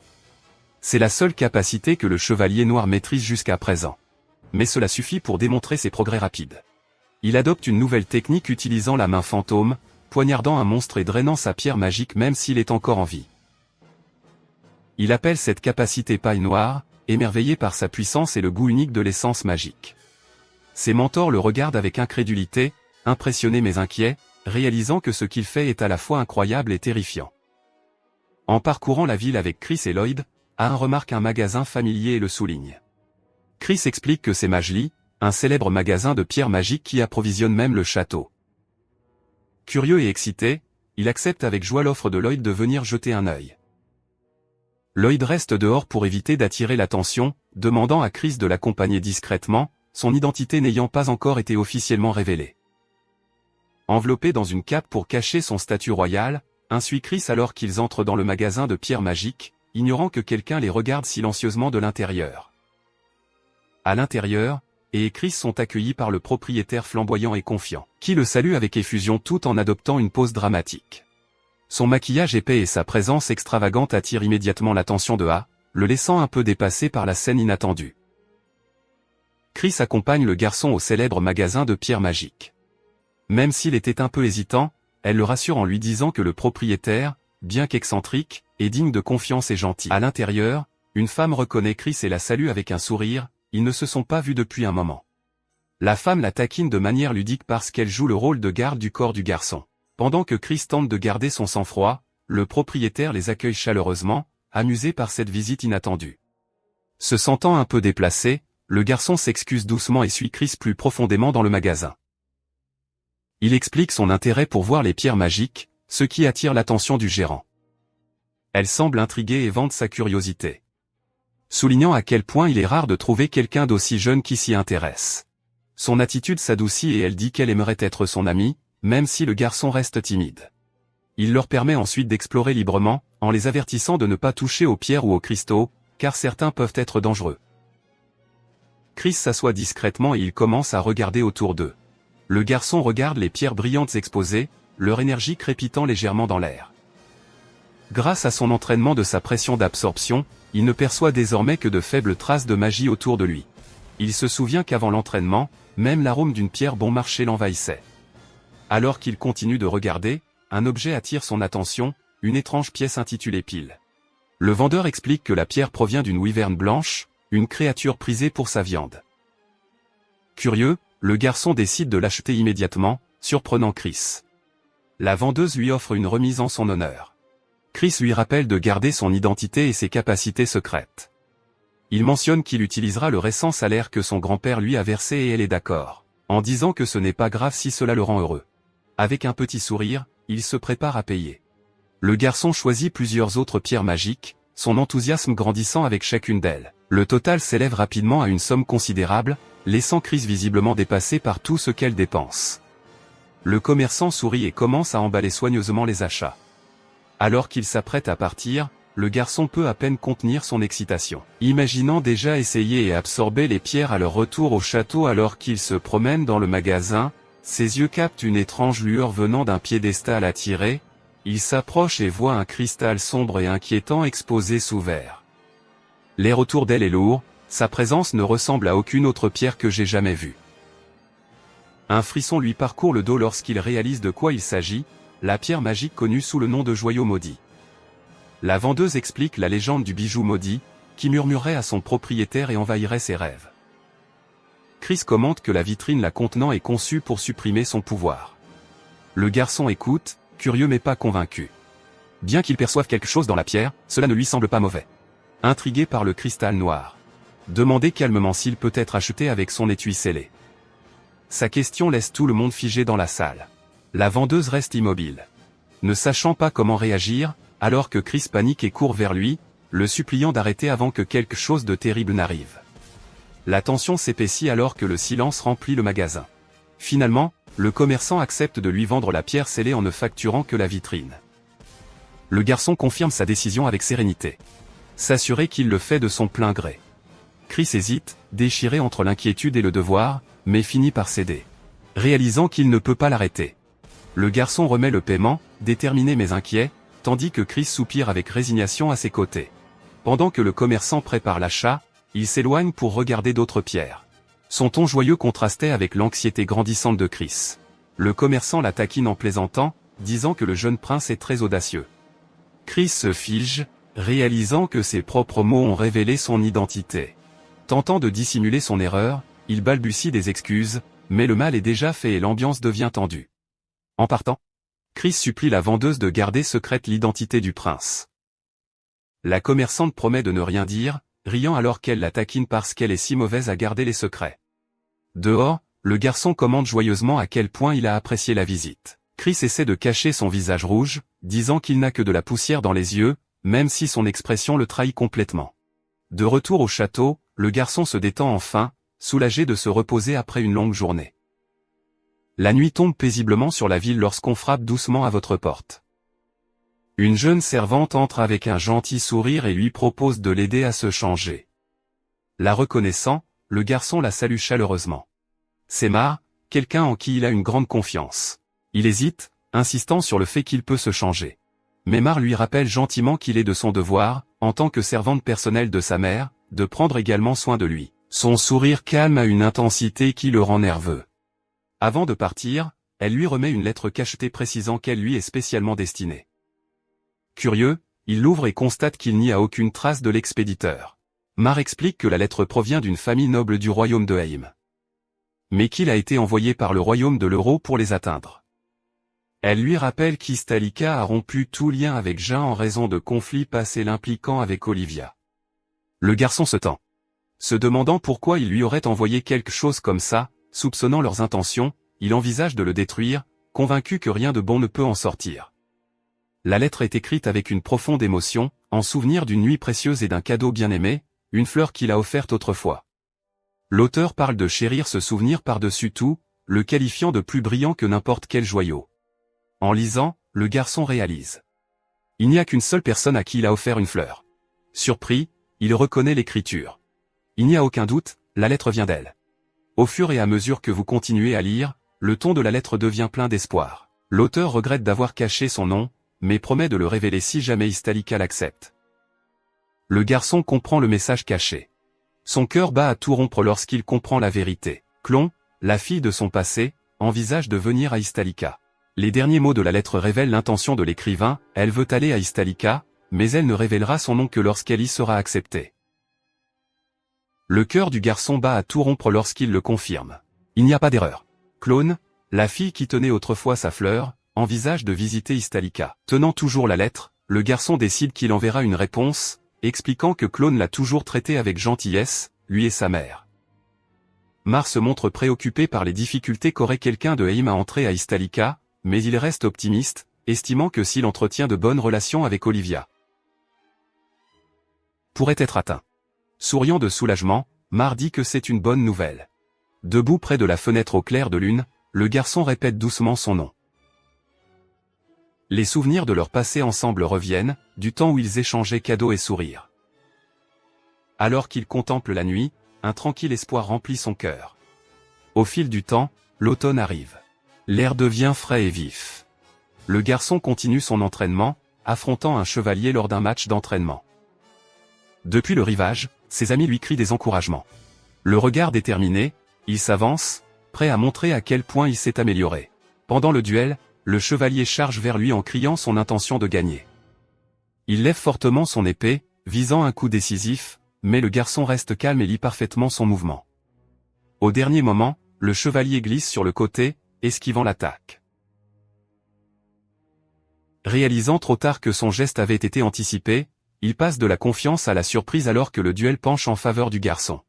C'est la seule capacité que le Chevalier Noir maîtrise jusqu'à présent. Mais cela suffit pour démontrer ses progrès rapides. Il adopte une nouvelle technique utilisant la main fantôme, poignardant un monstre et drainant sa pierre magique même s'il est encore en vie. Il appelle cette capacité paille noire, émerveillé par sa puissance et le goût unique de l'essence magique. Ses mentors le regardent avec incrédulité, impressionnés mais inquiets, réalisant que ce qu'il fait est à la fois incroyable et terrifiant. En parcourant la ville avec Chris et Lloyd, A1 remarque un magasin familier et le souligne. Chris explique que c'est Majli, un célèbre magasin de pierres magiques qui approvisionne même le château. Curieux et excité, il accepte avec joie l'offre de Lloyd de venir jeter un œil. Lloyd reste dehors pour éviter d'attirer l'attention, demandant à Chris de l'accompagner discrètement, son identité n'ayant pas encore été officiellement révélée. Enveloppé dans une cape pour cacher son statut royal, suit Chris alors qu'ils entrent dans le magasin de pierres magiques, ignorant que quelqu'un les regarde silencieusement de l'intérieur. À l'intérieur, et Chris sont accueillis par le propriétaire flamboyant et confiant, qui le salue avec effusion tout en adoptant une pose dramatique. Son maquillage épais et sa présence extravagante attirent immédiatement l'attention de A, le laissant un peu dépassé par la scène inattendue. Chris accompagne le garçon au célèbre magasin de pierres magiques. Même s'il était un peu hésitant, elle le rassure en lui disant que le propriétaire, bien qu'excentrique, est digne de confiance et gentil. À l'intérieur, une femme reconnaît Chris et la salue avec un sourire, ils ne se sont pas vus depuis un moment. La femme la taquine de manière ludique parce qu'elle joue le rôle de garde du corps du garçon. Pendant que Chris tente de garder son sang-froid, le propriétaire les accueille chaleureusement, amusé par cette visite inattendue. Se sentant un peu déplacé, le garçon s'excuse doucement et suit Chris plus profondément dans le magasin. Il explique son intérêt pour voir les pierres magiques, ce qui attire l'attention du gérant. Elle semble intriguée et vante sa curiosité, soulignant à quel point il est rare de trouver quelqu'un d'aussi jeune qui s'y intéresse. Son attitude s'adoucit et elle dit qu'elle aimerait être son amie, même si le garçon reste timide. Il leur permet ensuite d'explorer librement, en les avertissant de ne pas toucher aux pierres ou aux cristaux, car certains peuvent être dangereux. Chris s'assoit discrètement et il commence à regarder autour d'eux. Le garçon regarde les pierres brillantes exposées, leur énergie crépitant légèrement dans l'air. Grâce à son entraînement de sa pression d'absorption, il ne perçoit désormais que de faibles traces de magie autour de lui. Il se souvient qu'avant l'entraînement, même l'arôme d'une pierre bon marché l'envahissait. Alors qu'il continue de regarder, un objet attire son attention, une étrange pièce intitulée Pile. Le vendeur explique que la pierre provient d'une wyverne blanche, une créature prisée pour sa viande. Curieux, le garçon décide de l'acheter immédiatement, surprenant Chris. La vendeuse lui offre une remise en son honneur. Chris lui rappelle de garder son identité et ses capacités secrètes. Il mentionne qu'il utilisera le récent salaire que son grand-père lui a versé et elle est d'accord, en disant que ce n'est pas grave si cela le rend heureux. Avec un petit sourire, il se prépare à payer. Le garçon choisit plusieurs autres pierres magiques, son enthousiasme grandissant avec chacune d'elles. Le total s'élève rapidement à une somme considérable, laissant Chris visiblement dépassé par tout ce qu'elle dépense. Le commerçant sourit et commence à emballer soigneusement les achats. Alors qu'il s'apprête à partir, le garçon peut à peine contenir son excitation. Imaginant déjà essayer et absorber les pierres à leur retour au château alors qu'il se promène dans le magasin, ses yeux captent une étrange lueur venant d'un piédestal attiré, il s'approche et voit un cristal sombre et inquiétant exposé sous verre. L'air autour d'elle est lourd, sa présence ne ressemble à aucune autre pierre que j'ai jamais vue. Un frisson lui parcourt le dos lorsqu'il réalise de quoi il s'agit, la pierre magique connue sous le nom de joyau maudit. La vendeuse explique la légende du bijou maudit, qui murmurerait à son propriétaire et envahirait ses rêves. Chris commente que la vitrine la contenant est conçue pour supprimer son pouvoir. Le garçon écoute, curieux mais pas convaincu. Bien qu'il perçoive quelque chose dans la pierre, cela ne lui semble pas mauvais. Intrigué par le cristal noir. Demandez calmement s'il peut être acheté avec son étui scellé. Sa question laisse tout le monde figé dans la salle. La vendeuse reste immobile. Ne sachant pas comment réagir, alors que Chris panique et court vers lui, le suppliant d'arrêter avant que quelque chose de terrible n'arrive. La tension s'épaissit alors que le silence remplit le magasin. Finalement, le commerçant accepte de lui vendre la pierre scellée en ne facturant que la vitrine. Le garçon confirme sa décision avec sérénité. S'assurer qu'il le fait de son plein gré. Chris hésite, déchiré entre l'inquiétude et le devoir, mais finit par céder. Réalisant qu'il ne peut pas l'arrêter. Le garçon remet le paiement, déterminé mais inquiet, tandis que Chris soupire avec résignation à ses côtés. Pendant que le commerçant prépare l'achat, il s'éloigne pour regarder d'autres pierres. Son ton joyeux contrastait avec l'anxiété grandissante de Chris. Le commerçant la taquine en plaisantant, disant que le jeune prince est très audacieux. Chris se fige, réalisant que ses propres mots ont révélé son identité. Tentant de dissimuler son erreur, il balbutie des excuses, mais le mal est déjà fait et l'ambiance devient tendue. En partant, Chris supplie la vendeuse de garder secrète l'identité du prince. La commerçante promet de ne rien dire, riant alors qu'elle la taquine parce qu'elle est si mauvaise à garder les secrets. Dehors, le garçon commente joyeusement à quel point il a apprécié la visite. Chris essaie de cacher son visage rouge, disant qu'il n'a que de la poussière dans les yeux, même si son expression le trahit complètement. De retour au château, le garçon se détend enfin, soulagé de se reposer après une longue journée. La nuit tombe paisiblement sur la ville lorsqu'on frappe doucement à votre porte. Une jeune servante entre avec un gentil sourire et lui propose de l'aider à se changer. La reconnaissant, le garçon la salue chaleureusement. C'est Mar, quelqu'un en qui il a une grande confiance. Il hésite, insistant sur le fait qu'il peut se changer. Mais Mar lui rappelle gentiment qu'il est de son devoir, en tant que servante personnelle de sa mère, de prendre également soin de lui. Son sourire calme a une intensité qui le rend nerveux. Avant de partir, elle lui remet une lettre cachetée précisant qu'elle lui est spécialement destinée. Curieux, il l'ouvre et constate qu'il n'y a aucune trace de l'expéditeur. Mar explique que la lettre provient d'une famille noble du royaume de Haim, mais qu'il a été envoyé par le royaume de l'Euro pour les atteindre. Elle lui rappelle qu'Istalika a rompu tout lien avec Jean en raison de conflits passés l'impliquant avec Olivia. Le garçon se tend, se demandant pourquoi il lui aurait envoyé quelque chose comme ça. Soupçonnant leurs intentions, il envisage de le détruire, convaincu que rien de bon ne peut en sortir. La lettre est écrite avec une profonde émotion, en souvenir d'une nuit précieuse et d'un cadeau bien aimé, une fleur qu'il a offerte autrefois. L'auteur parle de chérir ce souvenir par-dessus tout, le qualifiant de plus brillant que n'importe quel joyau. En lisant, le garçon réalise. Il n'y a qu'une seule personne à qui il a offert une fleur. Surpris, il reconnaît l'écriture. Il n'y a aucun doute, la lettre vient d'elle. Au fur et à mesure que vous continuez à lire, le ton de la lettre devient plein d'espoir. L'auteur regrette d'avoir caché son nom, mais promet de le révéler si jamais Istalika l'accepte. Le garçon comprend le message caché. Son cœur bat à tout rompre lorsqu'il comprend la vérité. Clon, la fille de son passé, envisage de venir à Istalika. Les derniers mots de la lettre révèlent l'intention de l'écrivain, elle veut aller à Istalika, mais elle ne révélera son nom que lorsqu'elle y sera acceptée. Le cœur du garçon bat à tout rompre lorsqu'il le confirme. Il n'y a pas d'erreur. Clone, la fille qui tenait autrefois sa fleur, envisage de visiter Istalika. Tenant toujours la lettre, le garçon décide qu'il enverra une réponse, expliquant que Clone l'a toujours traité avec gentillesse, lui et sa mère. Mar se montre préoccupé par les difficultés qu'aurait quelqu'un de Haim à entrer à Istalika, mais il reste optimiste, estimant que s'il entretient de bonnes relations avec Olivia, pourrait être atteint. Souriant de soulagement, Mar dit que c'est une bonne nouvelle. Debout près de la fenêtre au clair de lune, le garçon répète doucement son nom. Les souvenirs de leur passé ensemble reviennent, du temps où ils échangeaient cadeaux et sourires. Alors qu'il contemple la nuit, un tranquille espoir remplit son cœur. Au fil du temps, l'automne arrive. L'air devient frais et vif. Le garçon continue son entraînement, affrontant un chevalier lors d'un match d'entraînement. Depuis le rivage, ses amis lui crient des encouragements. Le regard déterminé, il s'avance, prêt à montrer à quel point il s'est amélioré. Pendant le duel, le chevalier charge vers lui en criant son intention de gagner. Il lève fortement son épée, visant un coup décisif, mais le garçon reste calme et lit parfaitement son mouvement. Au dernier moment, le chevalier glisse sur le côté, esquivant l'attaque. Réalisant trop tard que son geste avait été anticipé, il passe de la confiance à la surprise alors que le duel penche en faveur du garçon.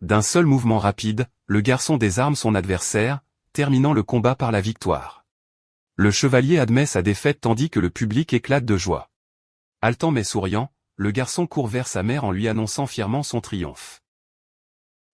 D'un seul mouvement rapide, le garçon désarme son adversaire, terminant le combat par la victoire. Le chevalier admet sa défaite tandis que le public éclate de joie. Haletant mais souriant, le garçon court vers sa mère en lui annonçant fièrement son triomphe.